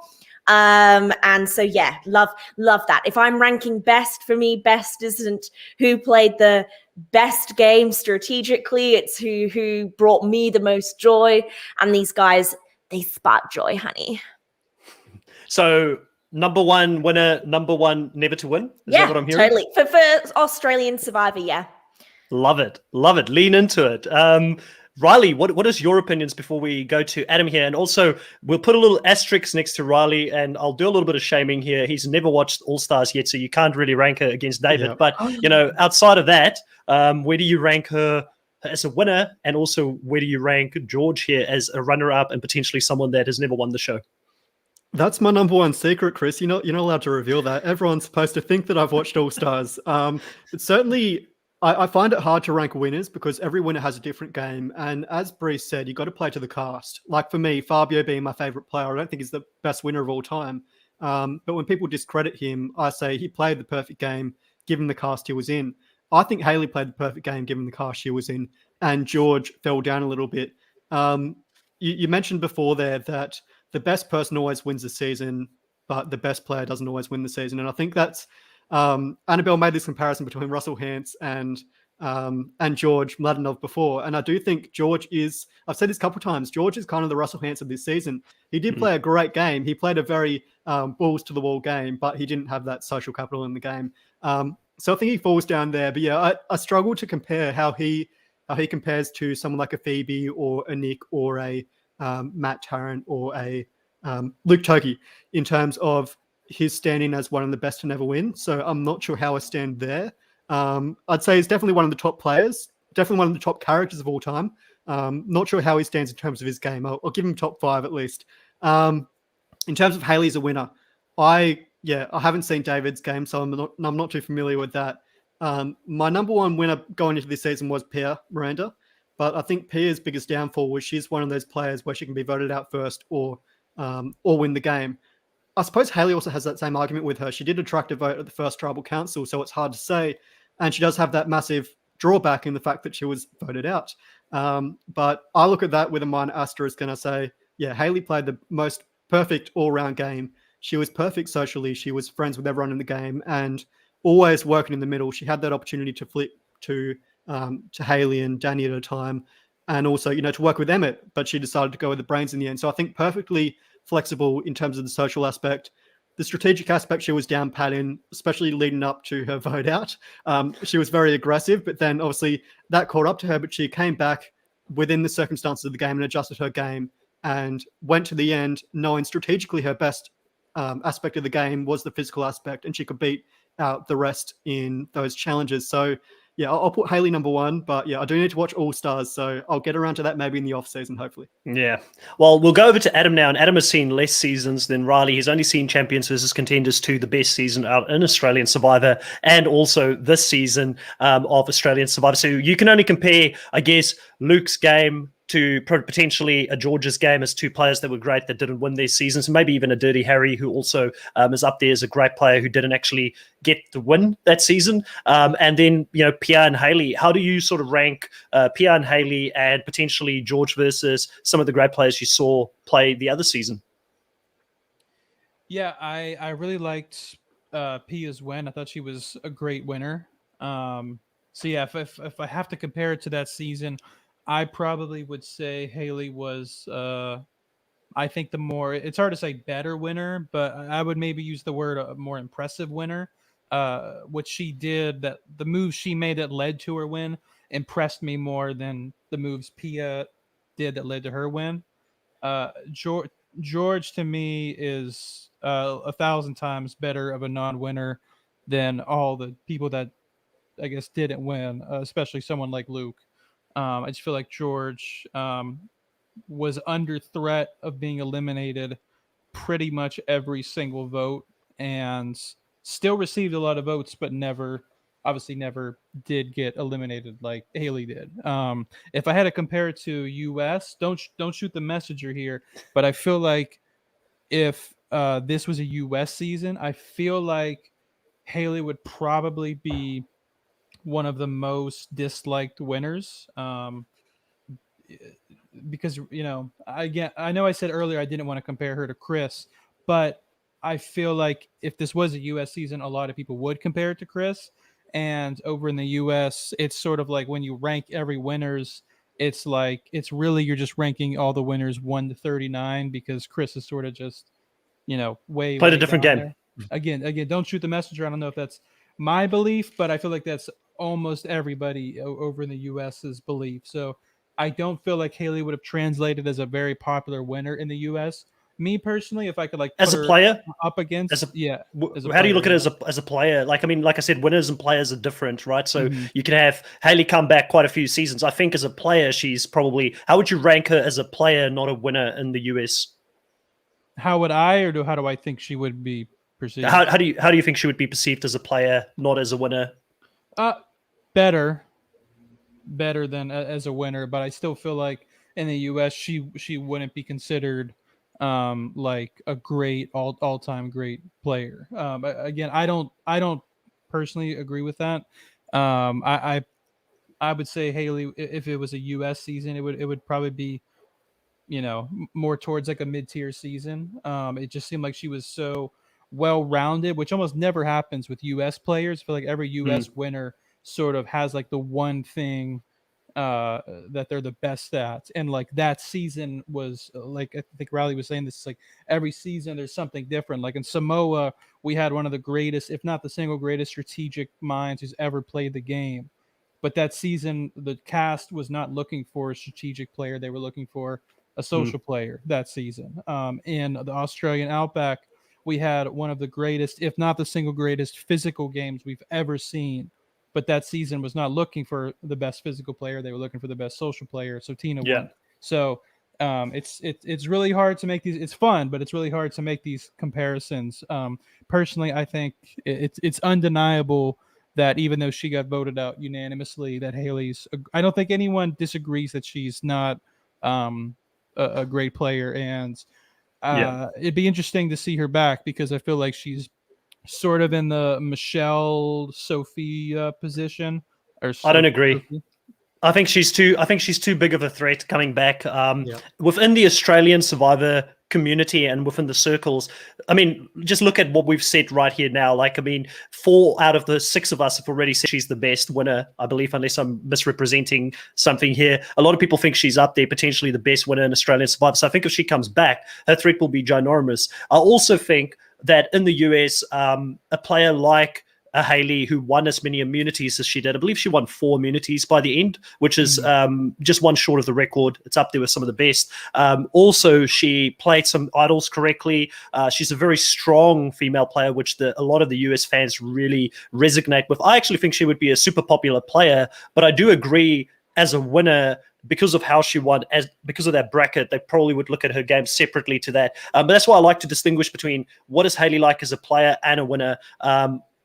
And so yeah, love that. If I'm ranking best, for me, best isn't who played the best game strategically, it's who brought me the most joy. And these guys, they spark joy, honey. So number one winner, number one never to win. Is that what I'm hearing? Totally. For Australian Survivor, yeah. Love it. Love it. Lean into it. Riley, what is your opinions before we go to Adam here? And also, we'll put a little asterisk next to Riley, and I'll do a little bit of shaming here. He's never watched All Stars yet, so you can't really rank her against David. Yeah. But, you know, outside of that, where do you rank her as a winner? And also, where do you rank George here as a runner-up and potentially someone that has never won the show? That's my number one secret, Chris. You're not allowed to reveal that. Everyone's supposed to think that I've watched All Stars. But certainly, I find it hard to rank winners because every winner has a different game. And as Bree said, you've got to play to the cast. Like for me, Fabio being my favorite player, I don't think he's the best winner of all time. But when people discredit him, I say he played the perfect game given the cast he was in. I think Haley played the perfect game given the cast she was in. And George fell down a little bit. You mentioned before there that the best person always wins the season, but the best player doesn't always win the season. And I think that's Annabelle made this comparison between Russell Hantz and George Mladenov before. And I do think George is, I've said this a couple of times, George is kind of the Russell Hantz of this season. He did play a great game. He played a very balls to the wall game, but he didn't have that social capital in the game. So I think he falls down there. But yeah, I struggle to compare how he compares to someone like a Phoebe or a Nick or a Matt Tarrant or a Luke Toki in terms of his standing as one of the best to never win. So I'm not sure how I stand there. I'd say he's definitely one of the top players, definitely one of the top characters of all time. Not sure how he stands in terms of his game. I'll give him top 5 at least. In terms of Haley as a winner, I haven't seen David's game, so I'm not too familiar with that. My number one winner going into this season was Pia Miranda, but I think Pia's biggest downfall was she's one of those players where she can be voted out first or win the game. I suppose Haley also has that same argument with her. She did attract a vote at the first tribal council, so it's hard to say. And she does have that massive drawback in the fact that she was voted out. But I look at that with a minor asterisk and I say, yeah, Haley played the most perfect all-round game. She was perfect socially. She was friends with everyone in the game and always working in the middle. She had that opportunity to flip to Haley and Danny at a time and also, to work with Emmett, but she decided to go with the brains in the end. So I think perfectly flexible in terms of the social aspect. The strategic aspect, she was down pat in, especially leading up to her vote out. She was very aggressive, but then obviously that caught up to her, but she came back within the circumstances of the game and adjusted her game and went to the end knowing strategically her best aspect of the game was the physical aspect and she could beat out the rest in those challenges. So yeah, I'll put Haley number 1, but yeah, I do need to watch All Stars, so I'll get around to that maybe in the off season, hopefully. Yeah. Well, we'll go over to Adam now, and Adam has seen less seasons than Riley. He's only seen Champions versus Contenders 2, the best season out in Australian Survivor, and also this season of Australian Survivor. So you can only compare, I guess, Luke's game to potentially a George's game as two players that were great that didn't win their seasons, maybe even a Dirty Harry who also is up there as a great player who didn't actually get the win that season. And then, Pia and Haley, how do you sort of rank Pia and Haley and potentially George versus some of the great players you saw play the other season? Yeah, I really liked Pia's win. I thought she was a great winner. So yeah, if I have to compare it to that season, I probably would say Haley was, I think it's hard to say better winner, but I would maybe use the word a more impressive winner. What she did, that the moves she made that led to her win impressed me more than the moves Pia did that led to her win. George to me is 1,000 times better of a non-winner than all the people that I guess didn't win, especially someone like Luke. I just feel like George was under threat of being eliminated pretty much every single vote and still received a lot of votes, but never did get eliminated like Haley did. If I had to compare it to US, don't shoot the messenger here, but I feel like if this was a US season, I feel like Haley would probably be one of the most disliked winners. Because I know I said earlier I didn't want to compare her to Chris, but I feel like if this was a US season, a lot of people would compare it to Chris. And over in the US, it's sort of like when you rank every winners, it's like really you're just ranking all the winners 1 to 39 because Chris is sort of just way Played a different down game. there. Again, don't shoot the messenger. I don't know if that's my belief, but I feel like that's almost everybody over in the US's belief. So I don't feel like Haley would have translated as a very popular winner in the US. Me personally, if I could as a player up against, how player, do you look at it as a player? Like I said, winners and players are different, right? So Mm-hmm. you can have Haley come back quite a few seasons. I think as a player, she's probably. How would you rank her as a player, not a winner in the US? How would I, or how do I think she would be perceived? How do you think she would be perceived as a player, not as a winner? Better than as a winner, but I still feel like in the US she wouldn't be considered like a great all-time great player. Again, I don't personally agree with that. I would say Haley, if it was a US season, it would probably be more towards like a mid-tier season. It just seemed like she was so well-rounded, which almost never happens with US players. I feel like every US winner sort of has like the one thing that they're the best at, and like that season was like, I think Riley was saying this, like every season there's something different. Like in Samoa, we had one of the greatest, if not the single greatest strategic minds who's ever played the game, but that season the cast was not looking for a strategic player, they were looking for a social player that season. In the Australian Outback, we had one of the greatest, if not the single greatest physical games we've ever seen. But that season was not looking for the best physical player; they were looking for the best social player. So Tina won. So it's really hard to make these. It's fun, but it's really hard to make these comparisons. Personally, I think it's undeniable that even though she got voted out unanimously, that Haley's. I don't think anyone disagrees that she's not a great player, and it'd be interesting to see her back because I feel like she's sort of in the Michelle Sophie position. I don't agree. I think she's too big of a threat coming back. Within the Australian Survivor community and within the circles, I mean, just look at what we've said right here now. Like, I mean, 4 out of the 6 of us have already said she's the best winner, I believe, unless I'm misrepresenting something here. A lot of people think she's up there, potentially the best winner in Australian Survivor. So I think if she comes back, her threat will be ginormous. I also think that in the US, a player like a Haley who won as many immunities as she did, I believe she won 4 immunities by the end, which is just one short of the record. It's up there with some of the best. Also, she played some idols correctly. She's a very strong female player, which a lot of the US fans really resonate with. I actually think she would be a super popular player, but I do agree as a winner, because of how she won, because of that bracket, they probably would look at her game separately to that. But that's why I like to distinguish between what is Haley like as a player and a winner.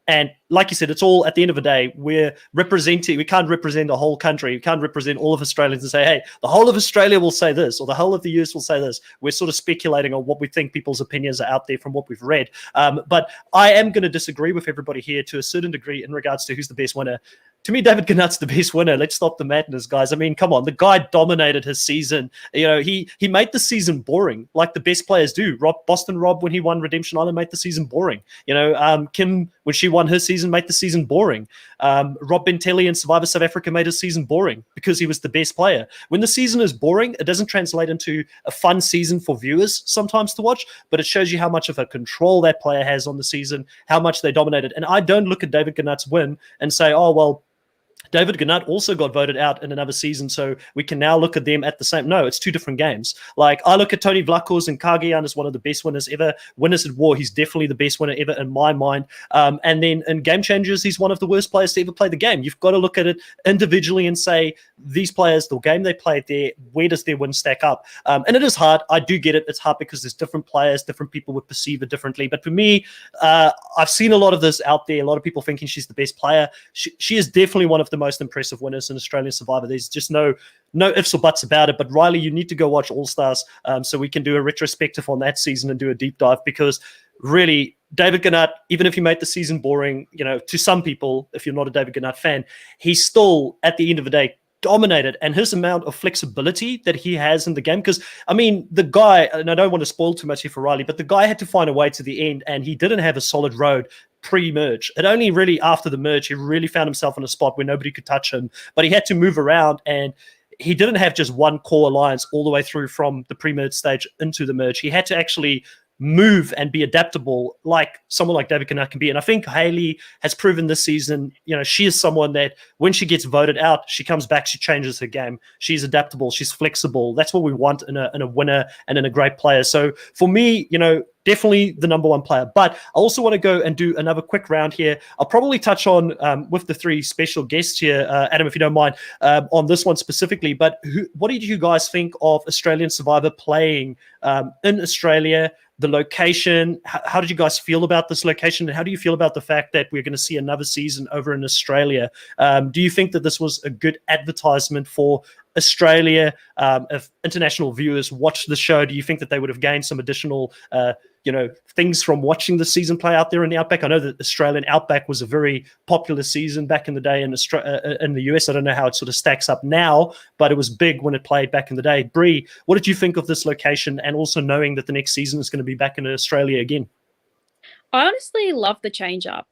And like you said, it's all, at the end of the day, we're representing, we can't represent a whole country. We can't represent all of Australians and say, hey, the whole of Australia will say this, or the whole of the US will say this. We're sort of speculating on what we think people's opinions are out there from what we've read. But I am going to disagree with everybody here to a certain degree in regards to who's the best winner. To me, David Gannutt's the best winner. Let's stop the madness, guys. I mean, come on. The guy dominated his season. He made the season boring, like the best players do. Boston Rob, when he won Redemption Island, made the season boring. Kim, when she won her season, made the season boring. Rob Bentelli in Survivor South Africa made his season boring because he was the best player. When the season is boring, it doesn't translate into a fun season for viewers sometimes to watch, but it shows you how much of a control that player has on the season, how much they dominated. And I don't look at David Gannutt's win and say, oh, well, David Gannutt also got voted out in another season, so we can now look at them at the same. No, it's 2 different games. Like, I look at Tony Vlachos and Kagian as one of the best winners ever. Winners at War, he's definitely the best winner ever in my mind. And then in Game Changers, he's one of the worst players to ever play the game. You've got to look at it individually and say, these players, the game they played there, where does their win stack up? And it is hard. I do get it. It's hard because there's different players, different people would perceive it differently. But for me, I've seen a lot of this out there, a lot of people thinking she's the best player. She is definitely one of the most impressive winners in Australian Survivor. There's just no ifs or buts about it. But Riley, you need to go watch All Stars so we can do a retrospective on that season and do a deep dive, because really David Gannett, even if he made the season boring, to some people, if you're not a David Gannett fan, he still, at the end of the day, dominated. And his amount of flexibility that he has in the game, because, I mean, the guy, and I don't want to spoil too much here for Riley, but the guy had to find a way to the end, and he didn't have a solid road pre-merge. It only really after the merge, he really found himself in a spot where nobody could touch him, but he had to move around, and he didn't have just one core alliance all the way through from the pre-merge stage into the merge. He had to actually move and be adaptable like someone like David Gannett can be. And I think Hayley has proven this season, she is someone that when she gets voted out, she comes back, she changes her game. She's adaptable, she's flexible. That's what we want in a winner and in a great player. So for me, definitely the number one player. But I also want to go and do another quick round here. I'll probably touch on, with the three special guests here, Adam, if you don't mind, on this one specifically. But what did you guys think of Australian Survivor playing in Australia? The location, how did you guys feel about this location? And how do you feel about the fact that we're going to see another season over in Australia? Do you think that this was a good advertisement for Australia? If international viewers watch the show, do you think that they would have gained some additional things from watching the season play out there in the Outback? I know that Australian Outback was a very popular season back in the day in the US. I don't know how it sort of stacks up now, but it was big when it played back in the day. Bree, what did you think of this location, and also knowing that the next season is going to be back in Australia again? I honestly love the change up.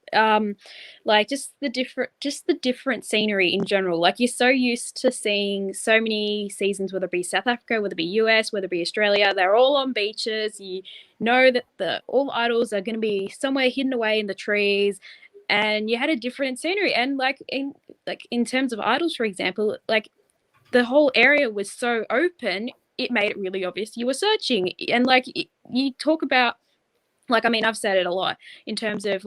Just the different scenery in general. Like, you're so used to seeing so many seasons, whether it be South Africa, whether it be US, whether it be Australia, they're all on beaches. You know that all the idols are going to be somewhere hidden away in the trees, and you had a different scenery. And in terms of idols, for example, like the whole area was so open, it made it really obvious you were searching. And you talk about, I've said it a lot in terms of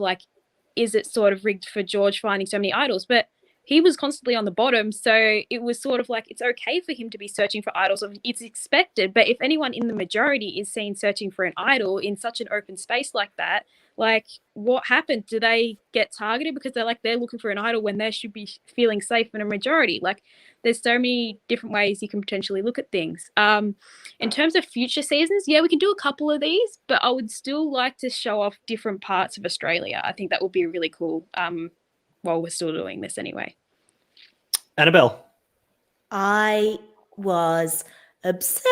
is it sort of rigged for George finding so many idols? But he was constantly on the bottom. So it was sort of it's okay for him to be searching for idols. It's expected. But if anyone in the majority is seen searching for an idol in such an open space like that, what happened? Do they get targeted because they're looking for an idol when they should be feeling safe in a majority? There's so many different ways you can potentially look at things. In terms of future seasons, yeah, we can do a couple of these, but I would still like to show off different parts of Australia. I think that would be really cool while we're still doing this anyway. Annabelle. I was obsessed.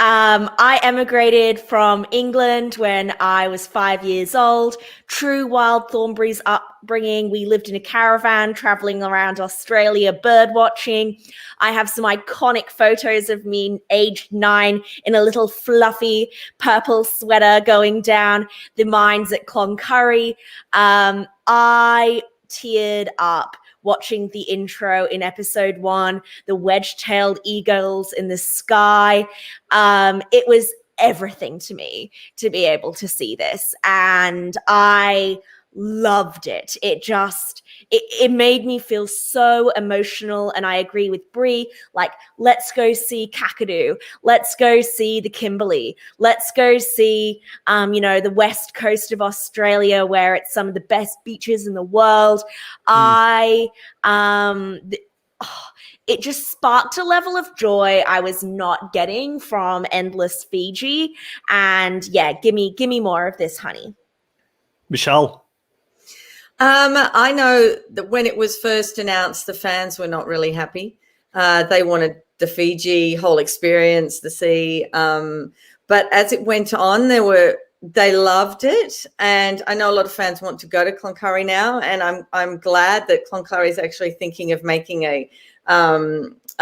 I emigrated from England when I was 5 years old. True Wild Thornbury's upbringing. We lived in a caravan traveling around Australia bird watching. I have some iconic photos of me aged 9 in a little fluffy purple sweater going down the mines at Cloncurry. I teared up watching the intro in episode 1, the wedge-tailed eagles in the sky. It was everything to me to be able to see this, and I loved it. It made me feel so emotional, and I agree with Bree. Let's go see Kakadu. Let's go see the Kimberley. Let's go see, the west coast of Australia, where it's some of the best beaches in the world. It just sparked a level of joy I was not getting from Endless Fiji. And yeah, give me more of this, honey. Michelle. I know that when it was first announced, the fans were not really happy. They wanted the Fiji whole experience, the sea. But as it went on, they loved it. And I know a lot of fans want to go to Cloncurry now. And I'm glad that Cloncurry is actually thinking of making a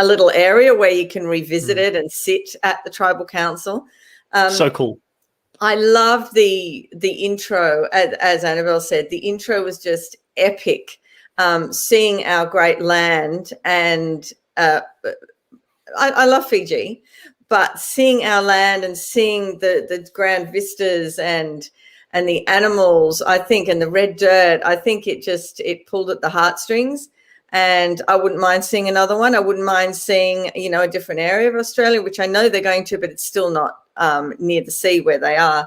little area where you can revisit it and sit at the tribal council. So cool. I loved the intro, as Annabelle said. The intro was just epic. Seeing our great land, and I love Fiji, but seeing our land and seeing the grand vistas and the animals, I think, and the red dirt, I think it pulled at the heartstrings. And I wouldn't mind seeing another one. I wouldn't mind seeing, a different area of Australia, which I know they're going to, but it's still not near the sea where they are.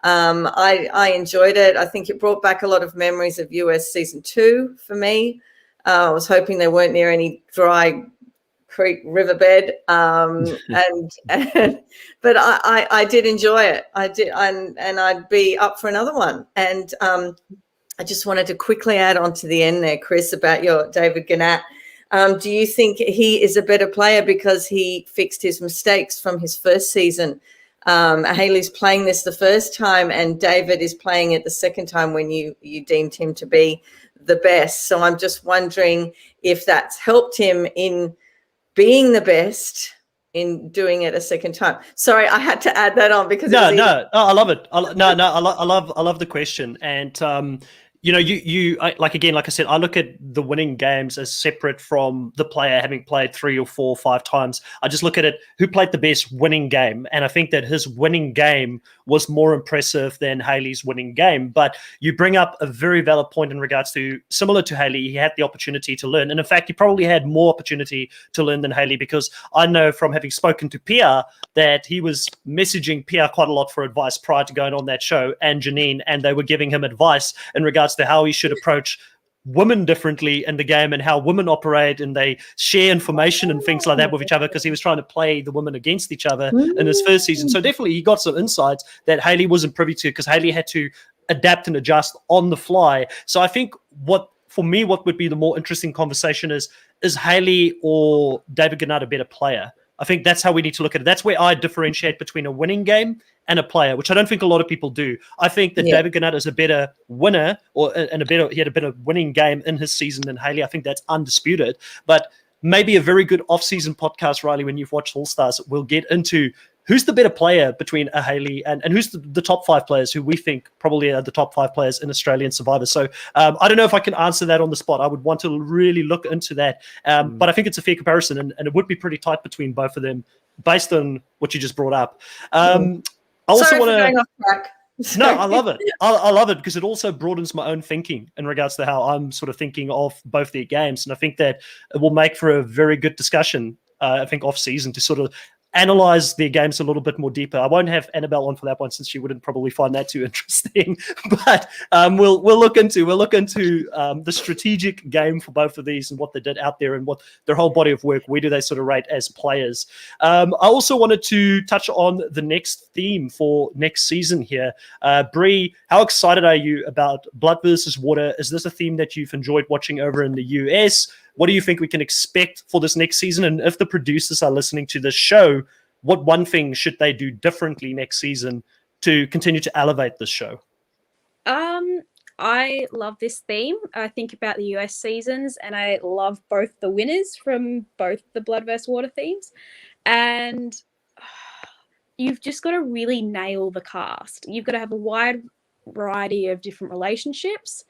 I enjoyed it. I think it brought back a lot of memories of US season 2 for me. I was hoping they weren't near any dry Creek riverbed, but I did enjoy it. I did, and I'd be up for another one. And I just wanted to quickly add on to the end there, Chris, about your David Gannett. Do you think he is a better player because he fixed his mistakes from his first season? Haley's playing this the first time, and David is playing it the second time when you deemed him to be the best. So I'm just wondering if that's helped him in being the best in doing it a second time. Sorry, I had to add that on because I love it. I love the question. And like I said, I look at the winning games as separate from the player having played 3 or 4 or 5 times. I just look at it, who played the best winning game. And I think that his winning game was more impressive than Haley's winning game. But you bring up a very valid point in regards to, similar to Haley, he had the opportunity to learn. And in fact, he probably had more opportunity to learn than Haley, because I know from having spoken to Pia that he was messaging Pia quite a lot for advice prior to going on that show, and Janine, and they were giving him advice in regards to how he should approach women differently in the game and how women operate, and they share information and things like that with each other, because he was trying to play the women against each other in his first season. So definitely he got some insights that Haley wasn't privy to, because Haley had to adapt and adjust on the fly. So I think what would be the more interesting conversation is Haley or David Gannett a better player? I think that's how we need to look at it. That's where I differentiate between a winning game and a player, which I don't think a lot of people do. I think that David Gannett is a better winner, he had a better winning game in his season than Haley. I think that's undisputed. But maybe a very good off-season podcast, Riley, when you've watched All Stars, we'll get into who's the better player between a Haley and who's the top 5 players who we think probably are the top 5 players in Australian Survivor. So I don't know if I can answer that on the spot. I would want to really look into that. But I think it's a fair comparison, and it would be pretty tight between both of them based on what you just brought up. I also want to. No, I love it. I love it because it also broadens my own thinking in regards to how I'm sort of thinking of both their games. And I think that it will make for a very good discussion, I think, off season to sort of analyze their games a little bit more deeper. I won't have Annabelle on for that one since she wouldn't probably find that too interesting. But we'll look into the strategic game for both of these and what they did out there and what their whole body of work. Where do they sort of rate as players? I also wanted to touch on the next theme for next season here. Bree, how excited are you about Blood versus Water? Is this a theme that you've enjoyed watching over in the US? What do you think we can expect for this next season? And if the producers are listening to this show, what one thing should they do differently next season to continue to elevate this show? I love this theme. I think about the US seasons, and I love both the winners from both the Blood vs. Water themes. And you've just got to really nail the cast. You've got to have a wide variety of different relationships,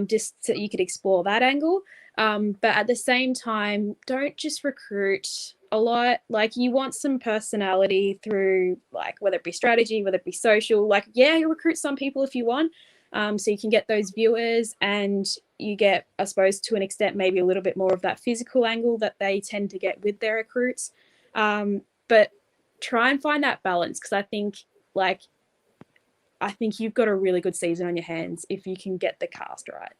just so you could explore that angle. But at the same time, don't just recruit a lot. Like, you want some personality through, like, whether it be strategy, whether it be social. Like, yeah, you recruit some people if you want, so you can get those viewers, and you get, I suppose, to an extent, maybe a little bit more of that physical angle that they tend to get with their recruits. But try and find that balance, because I think you've got a really good season on your hands if you can get the cast right.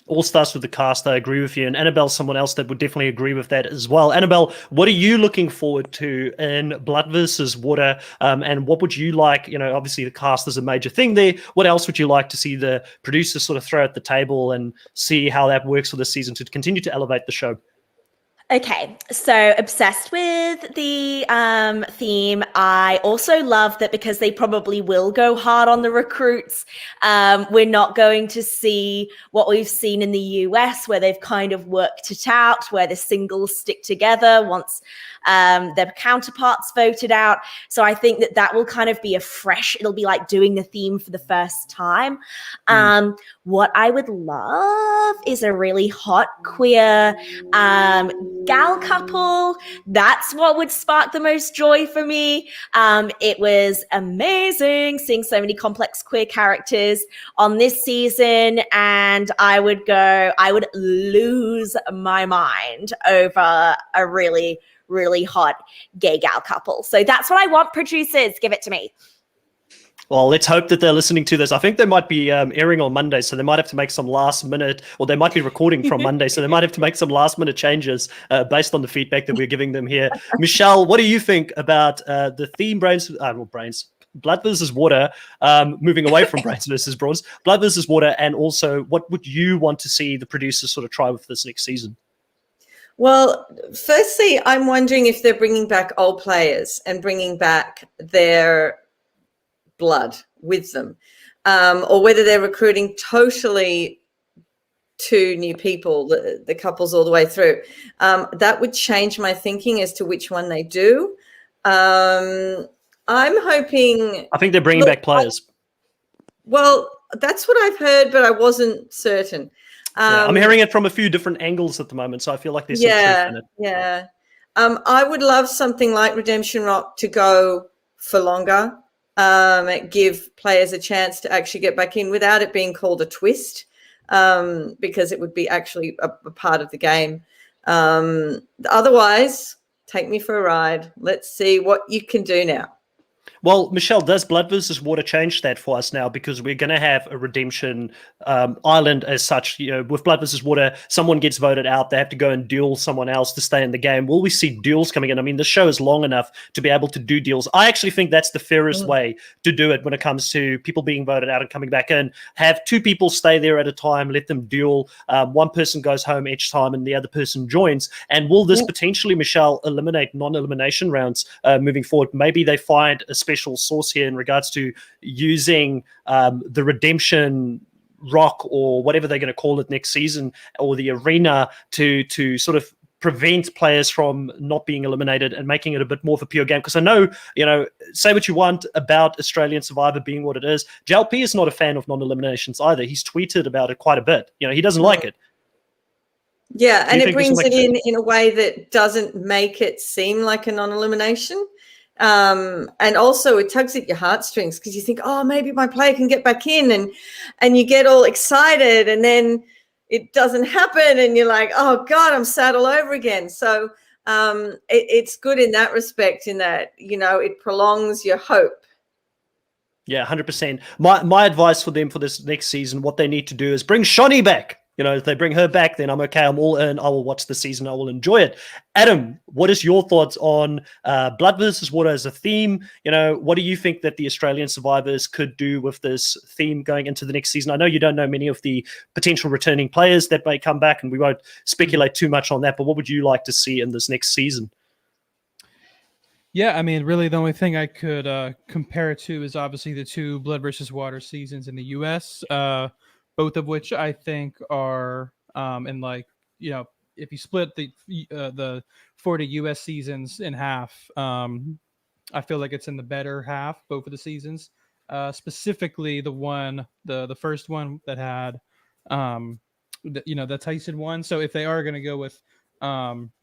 All starts with the cast. I agree with you. And Annabelle's someone else that would definitely agree with that as well. Annabelle, what are you looking forward to in Blood versus Water? And what would you like? You know, obviously the cast is a major thing there. What else would you like to see the producers sort of throw at the table and see how that works for this season to continue to elevate the show? Okay, so obsessed with the theme. I also love that because they probably will go hard on the recruits. We're not going to see what we've seen in the US, where they've kind of worked it out, where the singles stick together once their counterparts voted out. So I think that will kind of be it'll be like doing the theme for the first time. What I would love is a really hot queer gal couple. That's what would spark the most joy for me. It was amazing seeing so many complex queer characters on this season, and I would lose my mind over a really, really hot gay gal couple. So that's what I want, producers. Give it to me. Well, let's hope that they're listening to this. I think they might be airing on Monday, so they might have to make some last minute, or they might be recording from Monday, so they might have to make some last minute changes based on the feedback that we're giving them here. Michelle, what do you think about the theme Blood versus Water, moving away from Brains versus Brawns, Blood versus Water, and also what would you want to see the producers sort of try with this next season? Well, firstly, I'm wondering if they're bringing back old players and bringing back their blood with them, or whether they're recruiting totally two new people, the couples all the way through. That would change my thinking as to which one they do. I'm hoping... I think they're bringing back players. Well, that's what I've heard, but I wasn't certain. I'm hearing it from a few different angles at the moment, so I feel like there's some truth in it. Yeah. I would love something like Redemption Rock to go for longer. Give players a chance to actually get back in without it being called a twist, because it would be actually a part of the game. Otherwise, take me for a ride. Let's see what you can do now. Well, Michelle, does Blood versus Water change that for us now? Because we're going to have a redemption island as such. You know, with Blood versus Water, someone gets voted out. They have to go and duel someone else to stay in the game. Will we see duels coming in? I mean, the show is long enough to be able to do deals. I actually think that's the fairest way to do it when it comes to people being voted out and coming back in. Have two people stay there at a time, let them duel. One person goes home each time and the other person joins. And will this potentially, Michelle, eliminate non-elimination rounds moving forward? Maybe they find a special source here in regards to using the redemption rock or whatever they're going to call it next season, or the arena to sort of prevent players from not being eliminated and making it a bit more of a pure game. Because I know, say what you want about Australian Survivor being what it is, JLP is not a fan of non-eliminations either. He's tweeted about it quite a bit. He doesn't like it. Yeah, and it brings it in a way that doesn't make it seem like a non-elimination. And also it tugs at your heartstrings because you think, oh, maybe my player can get back in, and you get all excited, and then it doesn't happen, and you're like, oh God, I'm sad all over again. So it's good in that respect, in that, it prolongs your hope. Yeah, 100%. My advice for them for this next season, what they need to do is bring Shani back. If they bring her back, then I'm okay. I'm all in. I will watch the season. I will enjoy it. Adam, what is your thoughts on Blood versus Water as a theme? What do you think that the Australian survivors could do with this theme going into the next season? I know you don't know many of the potential returning players that may come back, and we won't speculate too much on that, but what would you like to see in this next season? Yeah, I mean, really the only thing I could compare it to is obviously the two Blood versus Water seasons in the U.S., both of which I think are if you split the 40 U.S. seasons in half, I feel like it's in the better half, both of the seasons. Specifically, the first one that had, the Tyson one. So if they are going to go with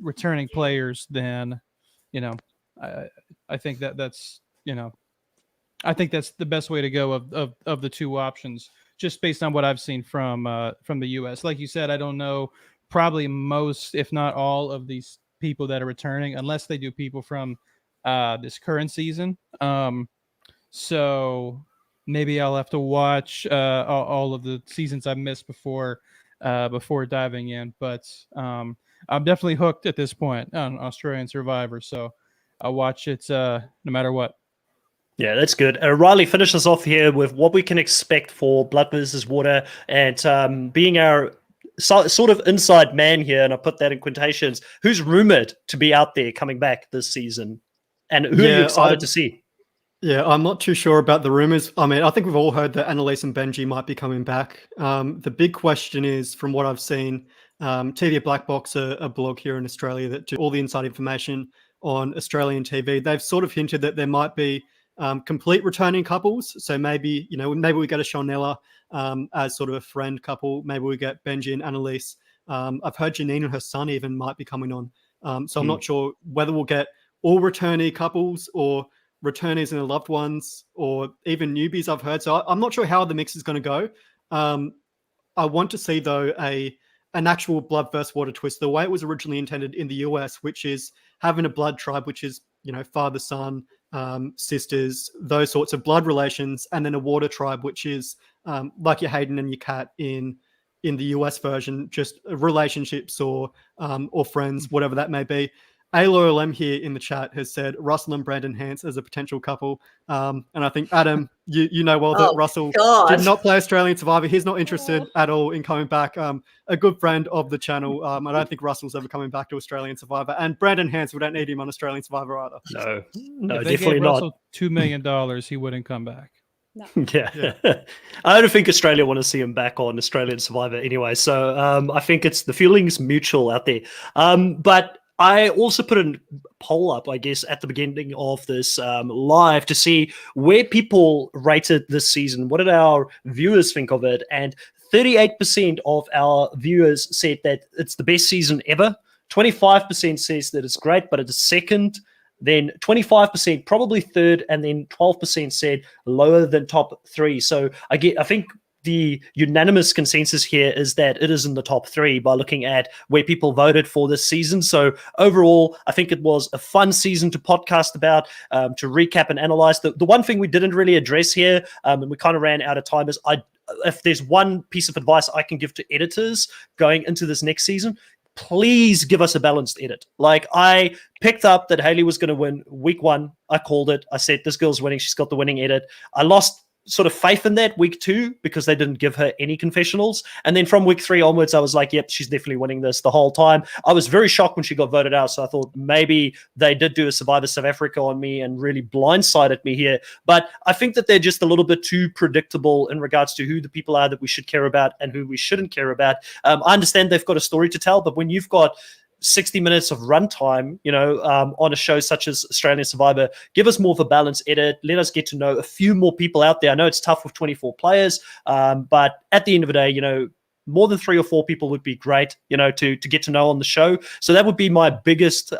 returning players, then I think that's I think that's the best way to go of the two options, just based on what I've seen from the U.S. Like you said, I don't know probably most, if not all, of these people that are returning, unless they do people from this current season. So maybe I'll have to watch all of the seasons I've missed before diving in. But I'm definitely hooked at this point on Australian Survivor, so I'll watch it no matter what. Yeah, that's good. Riley, finish us off here with what we can expect for Blood versus Water, and being our sort of inside man here, and I put that in quotations, who's rumored to be out there coming back this season, and who are you excited to see? Yeah, I'm not too sure about the rumors. I mean, I think we've all heard that Annalise and Benji might be coming back. The big question is, from what I've seen, TV Black Box, a blog here in Australia that do all the inside information on Australian TV, they've sort of hinted that there might be complete returning couples. So maybe, maybe we get a Shawnella as sort of a friend couple. Maybe we get Benji and Annalise. I've heard Janine and her son even might be coming on. So I'm not sure whether we'll get all returnee couples or returnees and their loved ones, or even newbies, I've heard. So I'm not sure how the mix is going to go. I want to see, though, an actual Blood versus Water twist, the way it was originally intended in the US, which is having a blood tribe, which is, father, son, sisters, those sorts of blood relations, and then a water tribe, which is like your Hayden and your Cat in the US version, just relationships or friends, whatever that may be. ALOLM here in the chat has said Russell and Brandon Hance as a potential couple. And I think, Adam, you know well that Russell did not play Australian Survivor. He's not interested at all in coming back. A good friend of the channel. I don't think Russell's ever coming back to Australian Survivor. And Brandon Hance, we don't need him on Australian Survivor either. No, if they definitely gave not. Russell $2 million, he wouldn't come back. No. Yeah. I don't think Australia want to see him back on Australian Survivor anyway. So I think it's the feelings mutual out there. But I also put a poll up, I guess, at the beginning of this live to see where people rated this season. What did our viewers think of it? And 38% of our viewers said that it's the best season ever. 25% says that it's great, but it's second. Then 25% probably third, and then 12% said lower than top three. So I think the unanimous consensus here is that it is in the top three by looking at where people voted for this season. So overall, I think it was a fun season to podcast about, to recap and analyze. The one thing we didn't really address here, and we kind of ran out of time, is if there's one piece of advice I can give to editors going into this next season, please give us a balanced edit. Like, I picked up that Haley was going to win week one. I called it. I said, this girl's winning. She's got the winning edit. I lost sort of faith in that week two because they didn't give her any confessionals. And then from week three onwards, I was like, yep, she's definitely winning this the whole time. I was very shocked when she got voted out. So I thought maybe they did do a Survivor South Africa on me and really blindsided me here. But I think that they're just a little bit too predictable in regards to who the people are that we should care about and who we shouldn't care about. I understand they've got a story to tell, but when you've got 60 minutes of runtime, on a show such as Australian Survivor, give us more of a balanced edit. Let us get to know a few more people out there. I know it's tough with 24 players, but at the end of the day, more than 3 or 4 people would be great, to get to know on the show. So that would be my biggest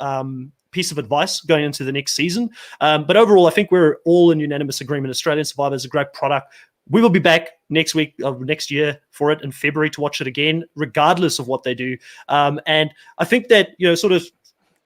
piece of advice going into the next season. But overall, I think we're all in unanimous agreement. Australian Survivor is a great product. We will be back next week or next year for it in February to watch it again, regardless of what they do. And I think that, sort of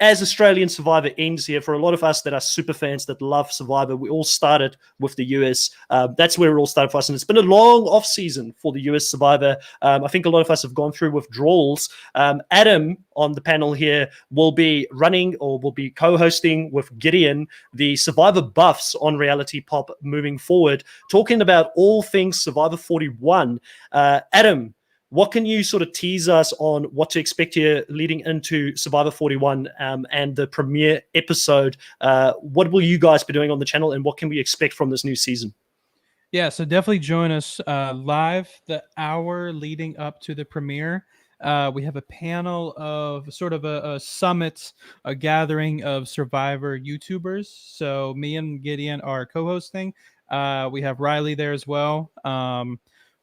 as Australian Survivor ends here, for a lot of us that are super fans that love Survivor, we all started with the US. That's where it all started for us. And it's been a long off season for the US Survivor. I think a lot of us have gone through withdrawals. Adam on the panel here will be running or will be co-hosting with Gideon the Survivor Buffs on Reality Pop moving forward, talking about all things Survivor 41. Adam, what can you sort of tease us on what to expect here leading into Survivor 41 and the premiere episode? What will you guys be doing on the channel, and what can we expect from this new season? Yeah, so definitely join us live the hour leading up to the premiere. We have a panel of sort of a summit, a gathering of Survivor YouTubers. So me and Gideon are co-hosting. We have Riley there as well.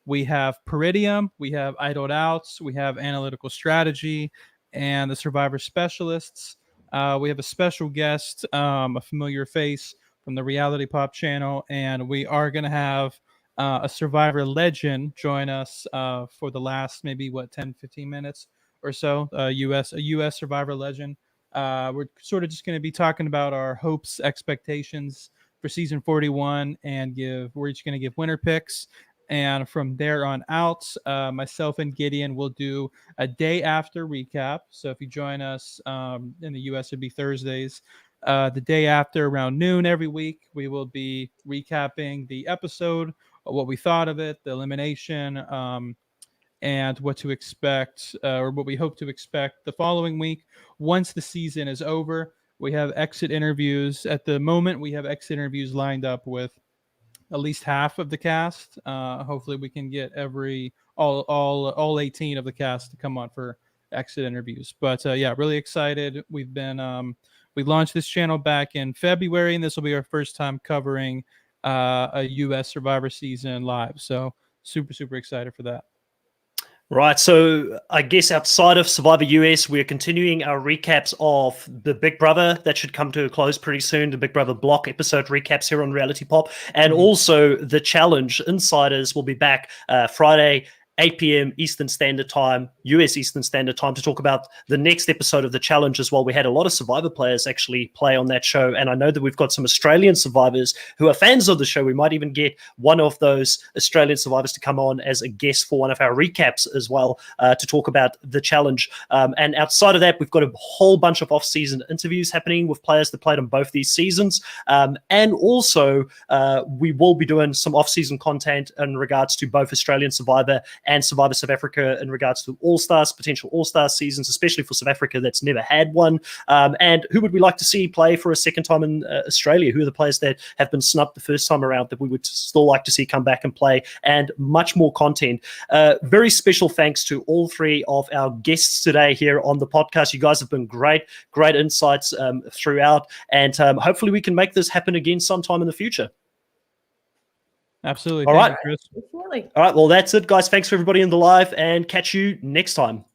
We have Peridium, we have Idled Outs, we have Analytical Strategy, and the Survivor Specialists. We have a special guest, a familiar face from the Reality Pop channel, and we are going to have a Survivor legend join us for the last maybe, 10, 15 minutes or so, a U.S. Survivor legend. We're sort of just going to be talking about our hopes, expectations for season 41, and we're each going to give winner picks. And from there on out, myself and Gideon will do a day after recap. So if you join us in the U.S., it'd be Thursdays. The day after, around noon every week, we will be recapping the episode, what we thought of it, the elimination, and what to expect, or what we hope to expect the following week. Once the season is over, we have exit interviews. At the moment, we have exit interviews lined up with at least half of the cast. Hopefully we can get all 18 of the cast to come on for exit interviews. But yeah, really excited. We launched this channel back in February, and this will be our first time covering a US Survivor season live. So super, super excited for that. Right, so I guess outside of Survivor US, we're continuing our recaps of the Big Brother that should come to a close pretty soon. The Big Brother block episode recaps here on Reality Pop, and also the Challenge Insiders will be back Friday 8 p.m. Eastern Standard Time, US Eastern Standard Time, to talk about the next episode of the challenge as well. We had a lot of Survivor players actually play on that show, and I know that we've got some Australian survivors who are fans of the show. We might even get one of those Australian survivors to come on as a guest for one of our recaps as well, to talk about the challenge. And outside of that, we've got a whole bunch of off-season interviews happening with players that played on both these seasons. And also, we will be doing some off-season content in regards to both Australian Survivor and Survivor South Africa in regards to All-Stars, potential All-Star seasons, especially for South Africa that's never had one. And who would we like to see play for a second time in Australia? Who are the players that have been snubbed the first time around that we would still like to see come back and play? And much more content. Very special thanks to all three of our guests today here on the podcast. You guys have been great insights throughout. And hopefully we can make this happen again sometime in the future. Absolutely. All right. Thank you, Chris. Definitely. All right. Well, that's it, guys. Thanks for everybody in the live, and catch you next time.